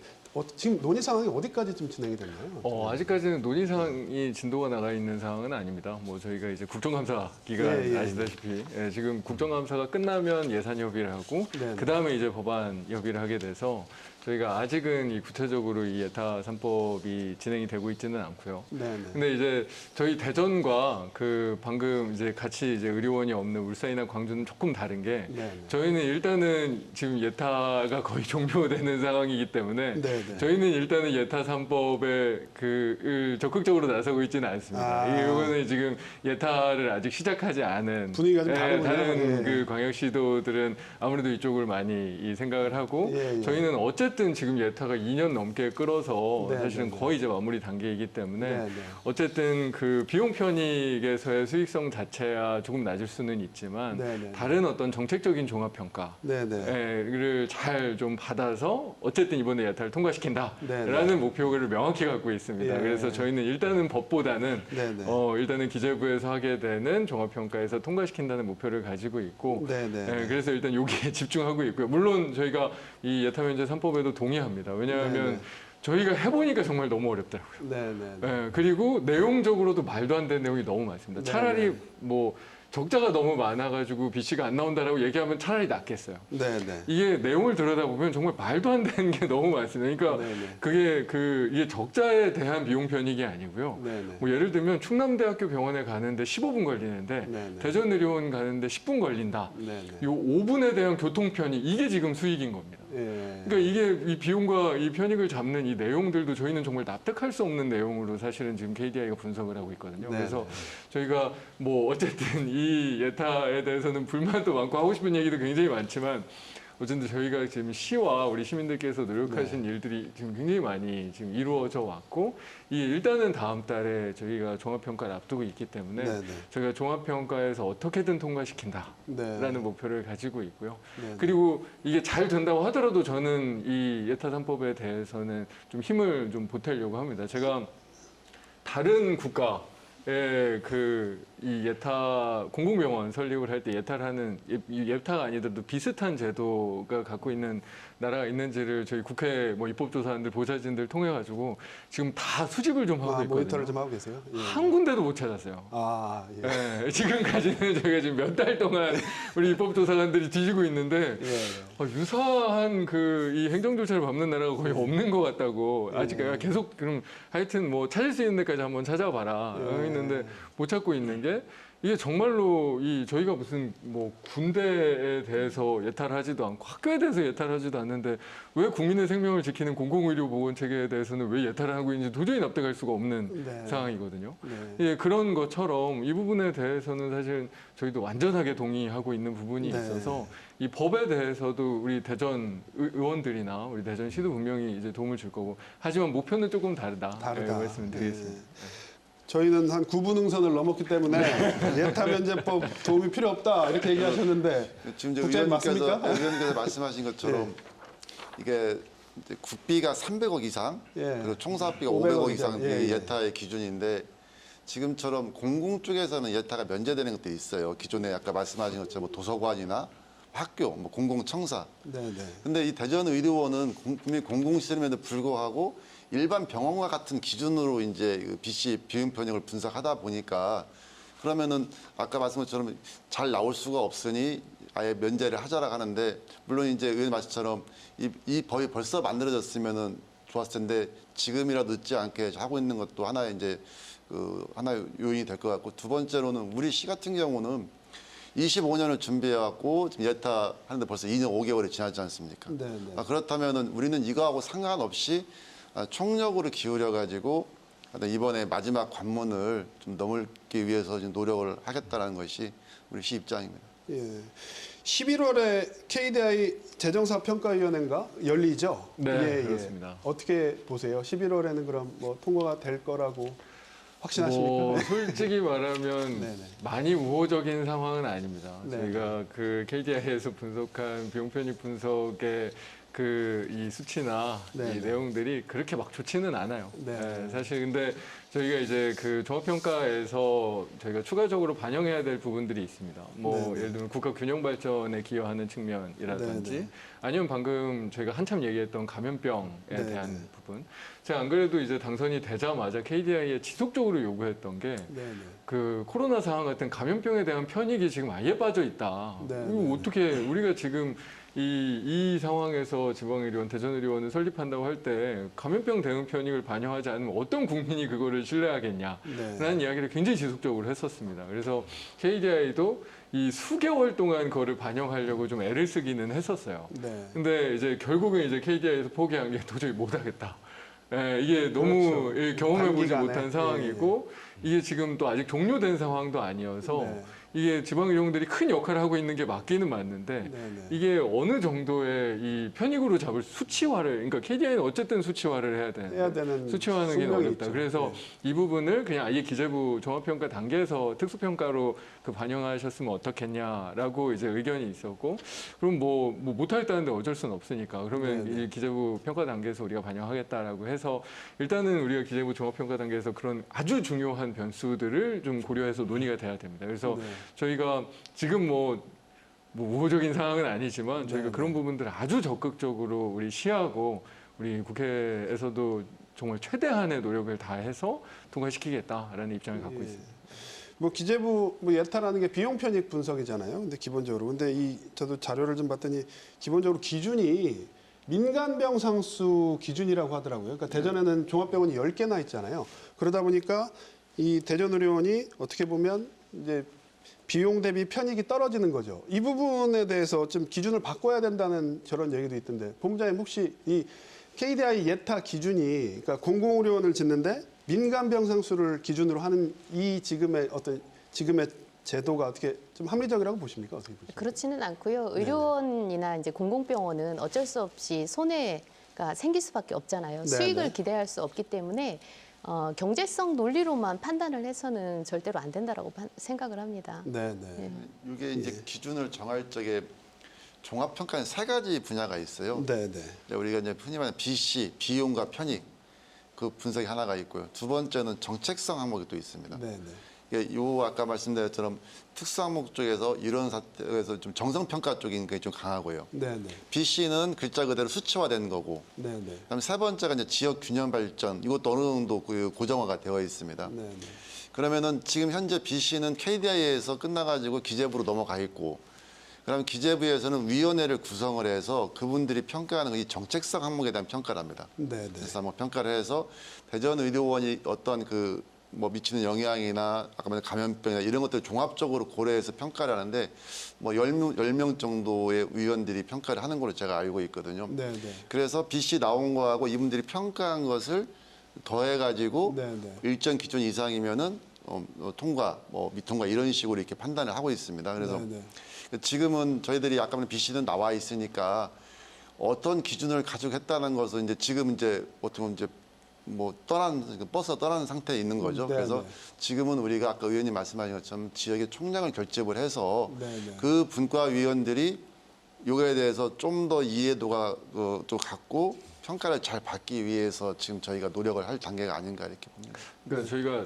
지금 논의 상황이 어디까지 좀 진행이 됐나요? 아직까지는 논의 사항이 진도가 나가 있는 상황은 아닙니다. 뭐 저희가 이제 국정감사 기간 예. 아시다시피 지금 국정감사가 끝나면 예산 협의를 하고 네. 그 다음에 이제 법안 협의를 하게 돼서 저희가 아직은 이 구체적으로 이 예타 3법이 진행이 되고 있지는 않고요. 네네. 근데 이제 저희 대전과 그 방금 이제 같이 이제 의료원이 없는 울산이나 광주는 조금 다른 게 네네. 저희는 일단은 지금 예타가 거의 종료되는 상황이기 때문에 네네. 저희는 일단은 예타 3법에 그 적극적으로 나서고 있지는 않습니다. 이거는 지금 예타를 아직 시작하지 않은 분위기가 좀 다르군요. 다른 예. 그 광역시도들은 아무래도 이쪽을 많이 이 생각을 하고 예, 예. 저희는 어쨌든 지금 예타가 2년 넘게 끌어서 네, 사실은 네, 네. 거의 이제 마무리 단계이기 때문에 네, 네. 어쨌든 그 비용 편익에서의 수익성 자체야 조금 낮을 수는 있지만 네, 네. 다른 어떤 정책적인 종합평가 네네. 를 잘 좀 받아서 어쨌든 이번에 예타를 통과시킨다라는 네. 목표를 명확히 갖고 있습니다. 예. 그래서 저희는 일단은 법보다는 네네. 일단은 기재부에서 하게 되는 종합평가에서 통과시킨다는 목표를 가지고 있고 네네. 그래서 일단 여기에 집중하고 있고요. 물론 저희가 이 예타 면제 3법에도 동의합니다. 왜냐하면 네네. 저희가 해보니까 정말 너무 어렵더라고요. 네네. 그리고 내용적으로도 말도 안 되는 내용이 너무 많습니다. 네네. 차라리 뭐 적자가 너무 많아가지고 BC가 안 나온다라고 얘기하면 차라리 낫겠어요. 네네. 이게 내용을 들여다보면 정말 말도 안 되는 게 너무 많습니다. 그러니까 네네. 이게 적자에 대한 비용 편익이 아니고요. 네네. 뭐 예를 들면 충남대학교 병원에 가는데 15분 걸리는데 네네. 대전의료원 가는데 10분 걸린다. 네네. 요 5분에 대한 교통 편익 이게 지금 수익인 겁니다. 예. 그러니까 이게 이 비용과 이 편익을 잡는 이 내용들도 저희는 정말 납득할 수 없는 내용으로 사실은 지금 KDI가 분석을 하고 있거든요. 네. 그래서 저희가 뭐 어쨌든 이 예타에 대해서는 불만도 많고 하고 싶은 얘기도 굉장히 많지만 어쨌든 저희가 지금 시와 우리 시민들께서 노력하신 일들이 지금 굉장히 많이 지금 이루어져 왔고 일단은 다음 달에 저희가 종합평가를 앞두고 있기 때문에 네, 네. 저희가 종합평가에서 어떻게든 통과시킨다라는 네. 목표를 가지고 있고요. 네. 그리고 이게 잘 된다고 하더라도 저는 이 예타 3법에 대해서는 좀 힘을 좀 보태려고 합니다. 제가 다른 국가의 이 예타 공공병원 설립을 할 때 예타를 하는 예타가 아니더라도 비슷한 제도가 갖고 있는 나라가 있는지를 저희 국회 뭐 입법조사관들 보좌진들 통해 가지고 지금 다 수집을 좀 하고 있거든요. 모니터를 좀 하고 계세요? 예. 한 군데도 못 찾았어요. 아, 예. 네, 지금까지는 저희가 지금 몇 달 동안 우리 입법조사관들이 뒤지고 있는데 예. 유사한 이 행정 절차를 밟는 나라가 거의 없는 것 같다고 아직 계속 그럼 하여튼 뭐 찾을 수 있는 데까지 한번 찾아봐라 했는데 못 찾고 있는 게 이게 정말로 저희가 무슨 뭐 군대에 대해서 예탈을 하지도 않고 학교에 대해서 예탈을 하지도 않는데 왜 국민의 생명을 지키는 공공의료 보건 체계에 대해서는 왜 예탈을 하고 있는지 도저히 납득할 수가 없는 네. 상황이거든요. 네. 예, 그런 것처럼 이 부분에 대해서는 사실 저희도 완전하게 동의하고 있는 부분이 네. 있어서 이 법에 대해서도 우리 대전 의원들이나 우리 대전시도 분명히 이제 도움을 줄 거고 하지만 목표는 조금 다르다. 예, 말씀을 드리겠습니다. 예. 저희는 한 9분 응선을 넘었기 때문에 예타 면제법 도움이 필요 없다 이렇게 얘기하셨는데 지금 이제 국장님 맞습니까? 의원님께서 말씀하신 것처럼 이게 이제 국비가 300억 이상, 예. 그리고 총사업비가 500억 500억 이상 예, 예. 예타의 기준인데 지금처럼 공공 쪽에서는 예타가 면제되는 것들이 있어요. 기존에 아까 말씀하신 것처럼 뭐 도서관이나 학교, 뭐 공공청사. 네네. 근데 이 대전의료원은 국민 공공시설임에도 불구하고 일반 병원과 같은 기준으로 이제 그 BC 비용 편익을 분석하다 보니까 그러면은 아까 말씀한 것처럼 잘 나올 수가 없으니 아예 면제를 하자라고 하는데 물론 이제 의원 말씀처럼 이 법이 벌써 만들어졌으면은 좋았을 텐데 지금이라도 늦지 않게 하고 있는 것도 하나의 이제 하나의 요인이 될 것 같고 두 번째로는 우리 시 같은 경우는 25년을 준비해왔고 지금 예타 하는데 벌써 2년 5개월이 지나지 않습니까? 네네. 그렇다면은 우리는 이거하고 상관없이 총력으로 기울여 가지고 이번에 마지막 관문을 좀 넘기 위해서 지금 노력을 하겠다는 것이 우리 시 입장입니다. 예. 11월에 KDI 재정사업평가위원회인가 열리죠? 네, 그렇습니다. 어떻게 보세요? 11월에는 그럼 뭐 통과가 될 거라고 확신하십니까? 뭐 솔직히 말하면 네네. 많이 우호적인 상황은 아닙니다. 네. 저희가 KDI에서 분석한 비용 편익 분석의 이 수치나 네네. 이 내용들이 그렇게 막 좋지는 않아요. 네. 예, 사실 근데 저희가 이제 종합평가에서 저희가 추가적으로 반영해야 될 부분들이 있습니다. 뭐 네네. 예를 들면 국가 균형 발전에 기여하는 측면이라든지 네네. 아니면 방금 저희가 한참 얘기했던 감염병에 네네. 대한 부분. 제가 안 그래도 이제 당선이 되자마자 KDI에 지속적으로 요구했던 게 네네. 코로나 상황 같은 감염병에 대한 편익이 지금 아예 빠져 있다. 네, 이거 네. 어떻게 우리가 지금 이 상황에서 지방의료원, 대전의료원을 설립한다고 할 때 감염병 대응 편익을 반영하지 않으면 어떤 국민이 그거를 신뢰하겠냐라는 네. 이야기를 굉장히 지속적으로 했었습니다. 그래서 KDI도 이 수개월 동안 그거를 반영하려고 좀 애를 쓰기는 했었어요. 네. 근데 이제 결국은 이제 KDI에서 포기한 게 도저히 못하겠다. 예, 이게 너무 그렇죠. 경험해보지 단기간에. 못한 상황이고 이게 지금 또 아직 종료된 상황도 아니어서 네. 이게 지방의료원들이 큰 역할을 하고 있는 게 맞기는 맞는데 네네. 이게 어느 정도의 이 편익으로 잡을 수치화를 그러니까 KDI는 어쨌든 수치화를 해야 되는 수치화하는 게 숙명이 어렵다. 있죠. 그래서 네. 이 부분을 그냥 아예 기재부 종합평가 단계에서 특수평가로 반영하셨으면 어떻겠냐라고 이제 의견이 있었고 그럼 뭐 못하겠다는데 어쩔 수는 없으니까 그러면 네네. 이 기재부 평가 단계에서 우리가 반영하겠다라고 해서 일단은 우리가 기재부 종합평가 단계에서 그런 아주 중요한 변수들을 좀 고려해서 논의가 돼야 됩니다. 그래서 네. 저희가 지금 뭐 우호적인 상황은 아니지만 저희가 네네. 그런 부분들을 아주 적극적으로 우리 시하고 우리 국회에서도 정말 최대한의 노력을 다해서 통과시키겠다라는 입장을 갖고 예. 있습니다. 뭐 기재부 예타라는 게 비용 편익 분석이잖아요. 근데 기본적으로 근데 저도 자료를 좀 봤더니 기본적으로 기준이 민간병 상수 기준이라고 하더라고요. 그러니까 대전에는 종합병원이 10개나 있잖아요. 그러다 보니까 이 대전의료원이 어떻게 보면 이제 비용 대비 편익이 떨어지는 거죠. 이 부분에 대해서 좀 기준을 바꿔야 된다는 저런 얘기도 있던데 본부장님 혹시 이 KDI 예타 기준이 그러니까 공공의료원을 짓는데 민간 병상 수를 기준으로 하는 이 지금의 제도가 어떻게 좀 합리적이라고 보십니까? 어떻게 보십니까? 그렇지는 않고요. 의료원이나 이제 공공병원은 어쩔 수 없이 손해가 생길 수밖에 없잖아요. 네네. 수익을 기대할 수 없기 때문에 경제성 논리로만 판단을 해서는 절대로 안 된다라고 생각을 합니다. 네. 이게 이제 기준을 정할 적에 종합평가는 3가지 분야가 있어요. 네. 이제 우리가 이제 흔히 말하는 BC, 비용과 편익 그 분석이 하나가 있고요. 두 번째는 정책성 항목이 또 있습니다. 네. 요 아까 말씀드린 것처럼 특수 항목 쪽에서 이런 사태에서 좀 정성 평가 쪽인 게 좀 강하고요. 네. BC는 글자 그대로 수치화된 거고. 네. 그다음에 세 번째가 이제 지역 균형 발전. 이것도 어느 정도 그 고정화가 되어 있습니다. 네. 그러면은 지금 현재 BC는 KDI에서 끝나가지고 기재부로 넘어가 있고, 그다음에 기재부에서는 위원회를 구성을 해서 그분들이 평가하는 이 정책성 항목에 대한 평가를 합니다. 네. 그래서 뭐 평가를 해서 대전의료원이 어떤 그 뭐 미치는 영향이나 아까 말한 감염병이나 이런 것들을 종합적으로 고려해서 평가를 하는데 뭐 10명 정도의 위원들이 평가를 하는 걸로 제가 알고 있거든요. 네. 그래서 BC 나온 거하고 이분들이 평가한 것을 더해가지고 네. 일정 기준 이상이면은 통과, 뭐 미통과 이런 식으로 이렇게 판단을 하고 있습니다. 그래서 네. 지금은 저희들이 아까 말한 BC는 나와 있으니까 어떤 기준을 가지고 했다는 것은 이제 지금 이제 어떻게 보면 이제 뭐 버스가 떠나는 상태에 있는 거죠. 네, 그래서 네. 지금은 우리가 아까 의원님 말씀하신 것처럼 지역의 총량을 결집을 해서 네. 그 분과위원들이 이거에 대해서 좀 더 이해도가 좀 갖고 평가를 잘 받기 위해서 지금 저희가 노력을 할 단계가 아닌가 이렇게 봅니다. 그러니까 저희가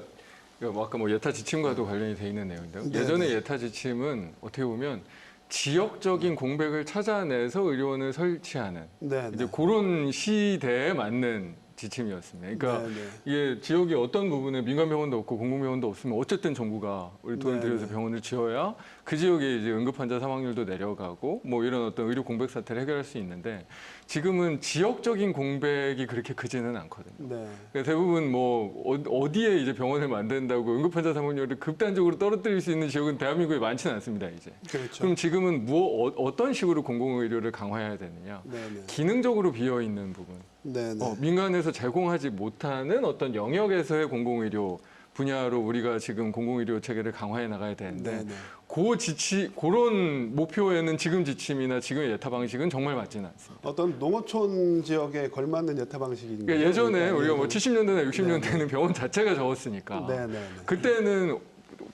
아까 뭐 예타 지침과도 관련이 돼 있는 내용인데요. 네, 예전에 네. 예타 지침은 어떻게 보면 지역적인 공백을 찾아내서 의료원을 설치하는 네. 이제 그런 시대에 맞는 지침이었습니다. 그러니까 네. 이게 지역이 어떤 부분에 민간 병원도 없고 공공병원도 없으면 어쨌든 정부가 우리 돈을 네, 들여서 네. 병원을 지어야 그 지역에 이제 응급 환자 사망률도 내려가고 뭐 이런 어떤 의료 공백 사태를 해결할 수 있는데 지금은 지역적인 공백이 그렇게 크지는 않거든요. 네. 그러니까 대부분 뭐 어디에 이제 병원을 만든다고 응급 환자 사망률을 극단적으로 떨어뜨릴 수 있는 지역은 대한민국에 많지는 않습니다, 이제. 그렇죠. 그럼 지금은 어떤 식으로 공공의료를 강화해야 되느냐? 네. 기능적으로 비어 있는 부분. 네. 민간에서 제공하지 못하는 어떤 영역에서의 공공의료 분야로 우리가 지금 공공의료 체계를 강화해 나가야 되는데 네. 그런 목표에는 지금 지침이나 지금 예타 방식은 정말 맞지는 않습니다. 어떤 농어촌 지역에 걸맞는 예타 방식인 그러니까 거죠? 예전에 그러니까 우리가 뭐 예전- 70년대나 60년대는 병원 자체가 적었으니까 네. 그때는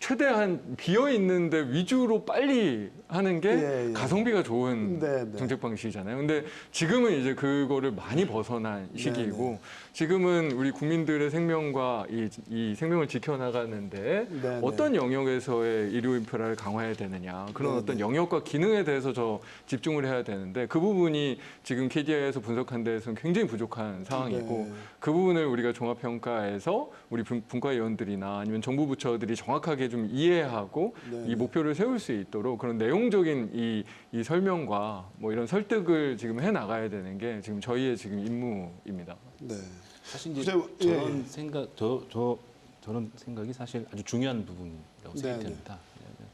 최대한 비어 있는데 위주로 빨리 하는 게 예. 가성비가 좋은 네. 정책 방식이잖아요. 근데 지금은 이제 그거를 많이 벗어난 시기이고 지금은 우리 국민들의 생명과 이 생명을 지켜나가는데 네. 어떤 영역에서의 의료 인프라를 강화해야 되느냐 그런 네. 어떤 영역과 기능에 대해서 저 집중을 해야 되는데 그 부분이 지금 KDI에서 분석한 데에서는 굉장히 부족한 상황이고 네. 그 부분을 우리가 종합평가에서 우리 분과위원들이나 아니면 정부 부처들이 정확하게 좀 이해하고 네. 이 목표를 세울 수 있도록 그런 내용적인 이 설명과 뭐 이런 설득을 지금 해 나가야 되는 게 지금 저희의 지금 임무입니다. 네. 사실 이제 글쎄요, 저런 예. 생각, 저런 생각이 사실 아주 중요한 부분이라고 생각이 네, 됩니다. 왜냐하면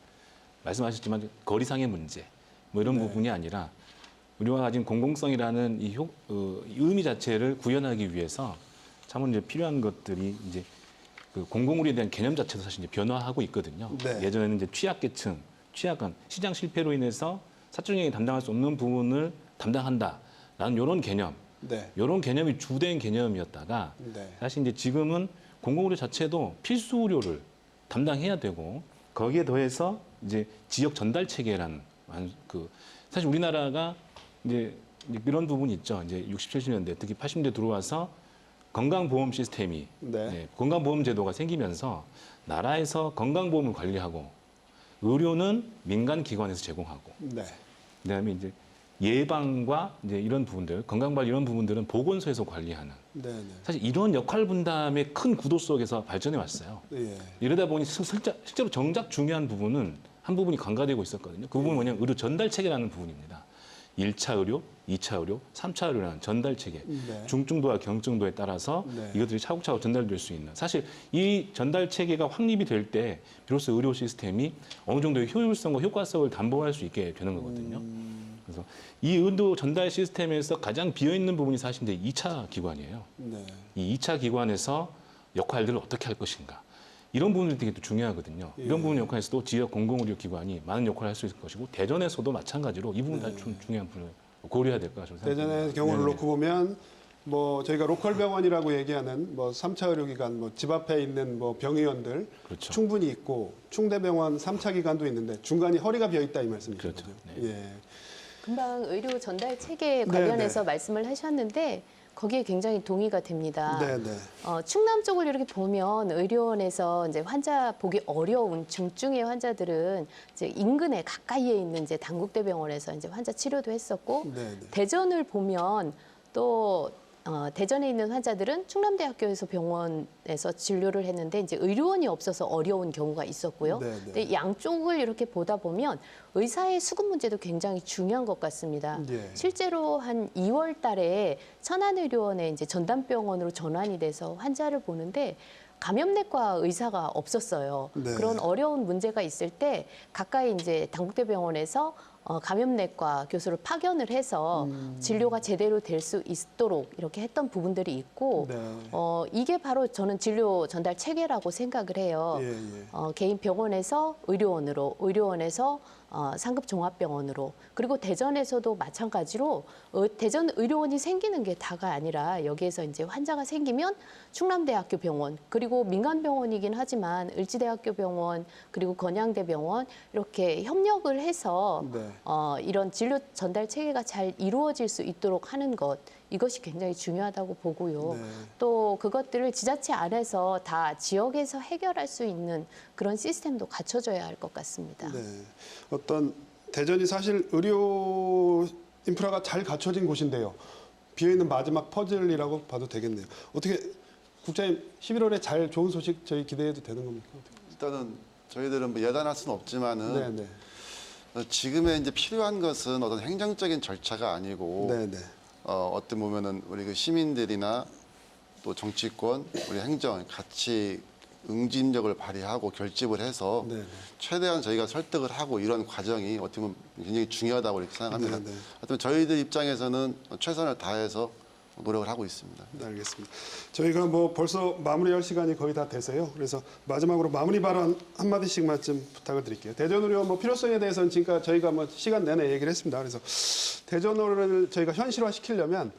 말씀하셨지만 거리상의 문제 뭐 이런 네. 부분이 아니라 우리가 가진 공공성이라는 이 의미 자체를 구현하기 위해서 참으로 이제 필요한 것들이 이제 그 공공의료에 대한 개념 자체도 사실 이제 변화하고 있거든요. 네. 예전에는 이제 취약계층, 취약한 시장 실패로 인해서 사적령이 담당할 수 없는 부분을 담당한다라는 이런 개념, 네. 이런 개념이 주된 개념이었다가 네. 사실 이제 지금은 공공의료 자체도 필수 의료를 담당해야 되고 거기에 더해서 이제 지역 전달 체계라는 사실 우리나라가 이제 이런 부분이 있죠. 이제 60, 70년대 특히 80년대 들어와서 건강보험 시스템이 네. 건강보험 제도가 생기면서 나라에서 건강보험을 관리하고 의료는 민간 기관에서 제공하고 네. 그다음에 이제 예방과 이제 이런 부분들 건강관리 이런 부분들은 보건소에서 관리하는 네. 사실 이런 역할 분담의 큰 구도 속에서 발전해 왔어요. 예. 이러다 보니 실제로 정작 중요한 부분은 한 부분이 간과되고 있었거든요. 그 부분은 뭐냐면 의료 전달 체계라는 부분입니다. 1차 의료, 2차 의료, 3차 의료라는 전달 체계, 네. 중증도와 경증도에 따라서 네. 이것들이 차곡차곡 전달될 수 있는 사실 이 전달 체계가 확립이 될 때 비로소 의료 시스템이 어느 정도의 효율성과 효과성을 담보할 수 있게 되는 거거든요. 그래서 이 의료 전달 시스템에서 가장 비어 있는 부분이 사실 이제 2차 기관이에요. 네. 이 2차 기관에서 역할들을 어떻게 할 것인가. 이런 부분들이 되게 또 중요하거든요. 이런 부분 역할에서도 지역 공공의료기관이 많은 역할을 할 수 있을 것이고 대전에서도 마찬가지로 이 부분 다 좀 중요한 부분을 고려해야 될 것 같습니다. 대전의 경우를 놓고 보면 뭐 저희가 로컬 병원이라고 얘기하는 뭐 3차 의료기관, 뭐 집 앞에 있는 뭐 병의원들 그렇죠. 충분히 있고 충대병원 3차 기관도 있는데 중간이 허리가 비어 있다 이 말씀이죠. 그렇죠. 네. 예. 금방 의료 전달 체계 관련해서 네. 말씀을 하셨는데 거기에 굉장히 동의가 됩니다. 네, 네. 충남 쪽을 이렇게 보면 의료원에서 이제 환자 보기 어려운 중증의 환자들은 이제 인근에 가까이에 있는 이제 단국대병원에서 이제 환자 치료도 했었고 네, 네. 대전을 보면 또 대전에 있는 환자들은 충남대학교에서 병원에서 진료를 했는데 이제 의료원이 없어서 어려운 경우가 있었고요. 네, 네. 근데 양쪽을 이렇게 보다 보면 의사의 수급 문제도 굉장히 중요한 것 같습니다. 예. 실제로 한 2월 달에 천안의료원에 이제 전담병원으로 전환이 돼서 환자를 보는데 감염내과 의사가 없었어요. 네. 그런 어려운 문제가 있을 때 가까이 이제 단국대병원에서 감염내과 교수를 파견을 해서 진료가 제대로 될 수 있도록 이렇게 했던 부분들이 있고 네. 이게 바로 저는 진료 전달 체계라고 생각을 해요. 예, 예. 개인 병원에서 의료원으로, 의료원에서 상급 종합병원으로, 그리고 대전에서도 마찬가지로 대전 의료원이 생기는 게 다가 아니라 여기에서 이제 환자가 생기면 충남대학교 병원, 그리고 민간병원이긴 하지만 을지대학교 병원, 그리고 건양대병원 이렇게 협력을 해서 네. 이런 진료 전달 체계가 잘 이루어질 수 있도록 하는 것, 이것이 굉장히 중요하다고 보고요. 네. 또 그것들을 지자체 안에서 다 지역에서 해결할 수 있는 그런 시스템도 갖춰져야 할 것 같습니다. 네. 어떤 대전이 사실 의료 인프라가 잘 갖춰진 곳인데요. 비어있는 마지막 퍼즐이라고 봐도 되겠네요. 어떻게 국장님 11월에 잘 좋은 소식 저희 기대해도 되는 겁니까? 일단은 저희들은 뭐 예단할 수는 없지만은 네, 네. 지금에 이제 필요한 것은 어떤 행정적인 절차가 아니고 네, 네. 어떻게 보면은 우리 그 시민들이나 또 정치권, 우리 행정 같이 응집력을 발휘하고 결집을 해서 네, 네. 최대한 저희가 설득을 하고 이런 과정이 어떻게 보면 굉장히 중요하다고 이렇게 생각합니다. 네, 네. 하여튼 저희들 입장에서는 최선을 다해서 노력을 하고 있습니다. 네, 알겠습니다. 저희가 뭐 벌써 마무리할 시간이 거의 다 돼서요. 그래서 마지막으로 마무리 발언 한마디씩만 좀 부탁을 드릴게요. 대전의료 뭐 필요성에 대해서는 지금까지 저희가 뭐 시간 내내 얘기를 했습니다. 그래서 대전의료를 저희가 현실화시키려면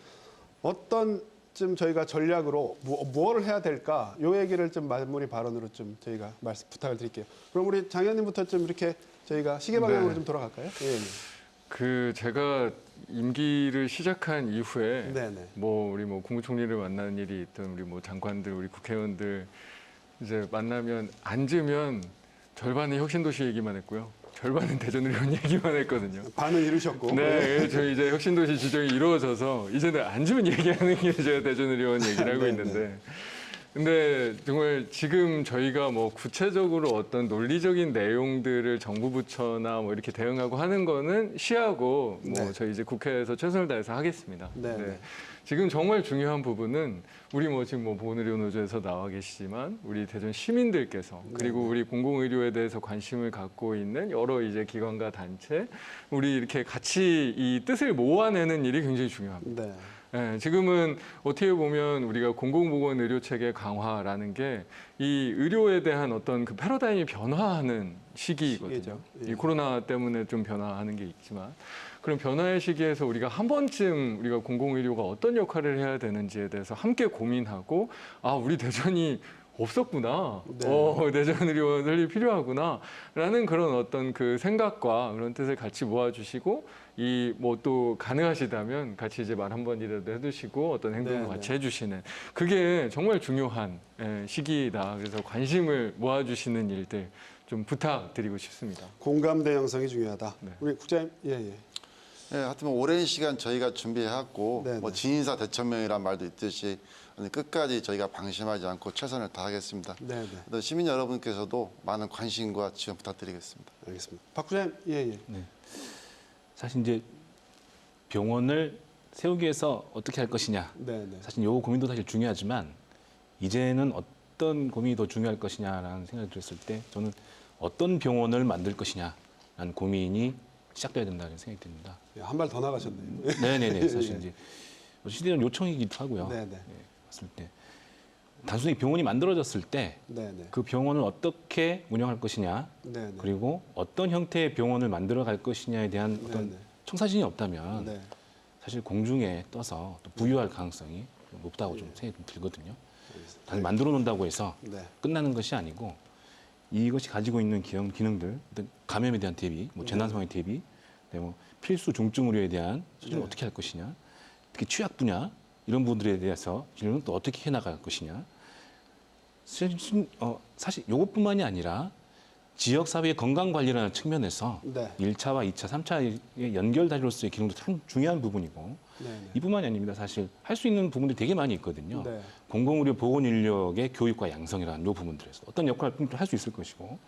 어떤 좀 저희가 전략으로 무엇을 해야 될까? 요 얘기를 좀 마무리 발언으로 좀 저희가 말씀 부탁을 드릴게요. 그럼 우리 장 의원님부터 좀 이렇게 저희가 시계 방향으로 네. 좀 돌아갈까요? 예, 예. 제가 임기를 시작한 이후에 네네. 우리 국무총리를 만나는 일이 있던 우리 장관들, 우리 국회의원들 이제 만나면 앉으면 절반은 혁신도시 얘기만 했고요. 절반은 대전의료원 얘기만 했거든요. 반은 이루셨고. 네, 저희 이제 혁신도시 지정이 이루어져서 이제는 앉으면 얘기하는 게 제가 대전의료원 얘기를 하고 네, 있는데, 근데 정말 지금 저희가 구체적으로 어떤 논리적인 내용들을 정부 부처나 이렇게 대응하고 하는 거는 시하고 네. 저희 이제 국회에서 최선을 다해서 하겠습니다. 네, 네. 지금 정말 중요한 부분은 우리 지금 보건의료노조에서 나와 계시지만 우리 대전 시민들께서 그리고 우리 공공의료에 대해서 관심을 갖고 있는 여러 이제 기관과 단체 우리 이렇게 같이 이 뜻을 모아내는 일이 굉장히 중요합니다. 네. 네, 지금은 어떻게 보면 우리가 공공보건 의료 체계 강화라는 게 이 의료에 대한 어떤 그 패러다임이 변화하는 시기거든요. 시기죠. 예. 이 코로나 때문에 좀 변화하는 게 있지만 그런 변화의 시기에서 우리가 한 번쯤 우리가 공공의료가 어떤 역할을 해야 되는지에 대해서 함께 고민하고 우리 대전이 없었구나. 네. 대전의료원 설립이 필요하구나라는 그런 어떤 그 생각과 그런 뜻을 같이 모아주시고 또 가능하시다면 같이 이제 말 한 번이라도 해두시고 어떤 행동을 네, 같이 네. 해주시는 그게 정말 중요한 시기이다. 그래서 관심을 모아주시는 일들 좀 부탁드리고 싶습니다. 공감대 형성이 중요하다. 네. 우리 국장님, 예. 네, 하여튼 오랜 시간 저희가 준비해왔고 네, 네. 진인사 대천명이란 말도 있듯이 끝까지 저희가 방심하지 않고 최선을 다하겠습니다. 네, 네. 시민 여러분께서도 많은 관심과 지원 부탁드리겠습니다. 알겠습니다. 박 국장님, 예. 사실 이제 병원을 세우기 위해서 어떻게 할 것이냐. 네, 네. 사실 요 고민도 사실 중요하지만 이제는 어떤 고민이 더 중요할 것이냐라는 생각이 들었을 때 저는 어떤 병원을 만들 것이냐라는 고민이 시작돼야 된다는 생각이 듭니다. 한 발 더 나가셨네요. 네네네. 사실 이제 시대적 요청이기도 하고요. 네, 네. 봤을 때 단순히 병원이 만들어졌을 때 그 네, 네. 병원을 어떻게 운영할 것이냐, 네, 네. 그리고 어떤 형태의 병원을 만들어 갈 것이냐에 대한 어떤 네. 청사진이 없다면 네. 사실 공중에 떠서 또 부유할 가능성이 좀 높다고 좀 생각이 좀 들거든요. 단지 만들어 놓는다고 해서 네. 끝나는 것이 아니고 이것이 가지고 있는 기능들, 어떤 감염에 대한 대비, 뭐 재난 상황의 대비, 그다음에 뭐 필수 중증 의료에 대한 수준을 네. 어떻게 할 것이냐, 특히 취약 분야 이런 부분들에 대해서 진료는 또 어떻게 해나갈 것이냐. 사실 이것뿐만이 아니라 지역사회의 건강관리라는 측면에서 네. 1차와 2차, 3차의 연결다리로서의 기능도 참 중요한 부분이고 네, 네. 이뿐만이 아닙니다. 사실 할 수 있는 부분들이 되게 많이 있거든요. 네. 공공의료 보건인력의 교육과 양성이라는 이 부분들에서 어떤 역할을 할 수 있을 것이고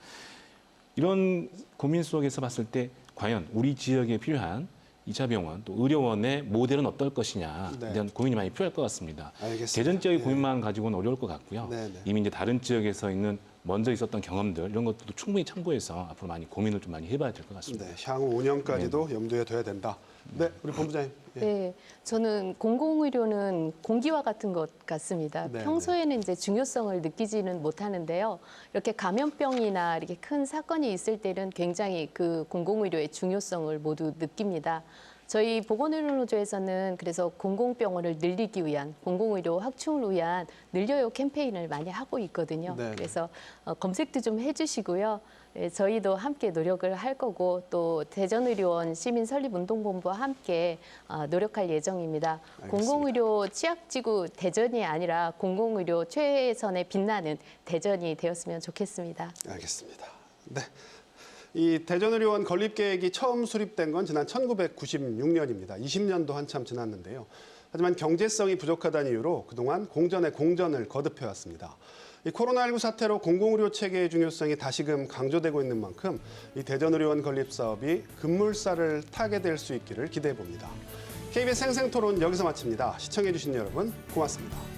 이런 고민 속에서 봤을 때 과연 우리 지역에 필요한 2차 병원 또 의료원의 모델은 어떨 것이냐에 네. 대한 고민이 많이 필요할 것 같습니다. 알겠습니다. 대전 지역의 네. 고민만 가지고는 어려울 것 같고요. 네, 네. 이미 이제 다른 지역에서 있는 먼저 있었던 경험들 이런 것들도 충분히 참고해서 앞으로 많이 고민을 좀 많이 해봐야 될 것 같습니다. 네, 향후 5년까지도 염두에 둬야 된다. 네, 우리 본부장님. 예. 네, 저는 공공의료는 공기와 같은 것 같습니다. 네, 평소에는 이제 중요성을 느끼지는 못하는데요. 이렇게 감염병이나 이렇게 큰 사건이 있을 때는 굉장히 그 공공의료의 중요성을 모두 느낍니다. 저희 보건의료노조에서는 그래서 공공병원을 늘리기 위한 공공의료 확충을 위한 늘려요 캠페인을 많이 하고 있거든요. 네. 그래서 검색도 좀 해주시고요. 네, 저희도 함께 노력을 할 거고 또 대전의료원 시민설립운동본부와 함께 노력할 예정입니다. 알겠습니다. 공공의료 취약지구 대전이 아니라 공공의료 최선에 빛나는 대전이 되었으면 좋겠습니다. 알겠습니다. 네. 이 대전의료원 건립 계획이 처음 수립된 건 지난 1996년입니다. 20년도 한참 지났는데요. 하지만 경제성이 부족하다는 이유로 그동안 공전에 공전을 거듭해왔습니다. 이 코로나19 사태로 공공의료 체계의 중요성이 다시금 강조되고 있는 만큼 이 대전의료원 건립 사업이 급물살을 타게 될 수 있기를 기대해 봅니다. KBS 생생토론 여기서 마칩니다. 시청해주신 여러분 고맙습니다.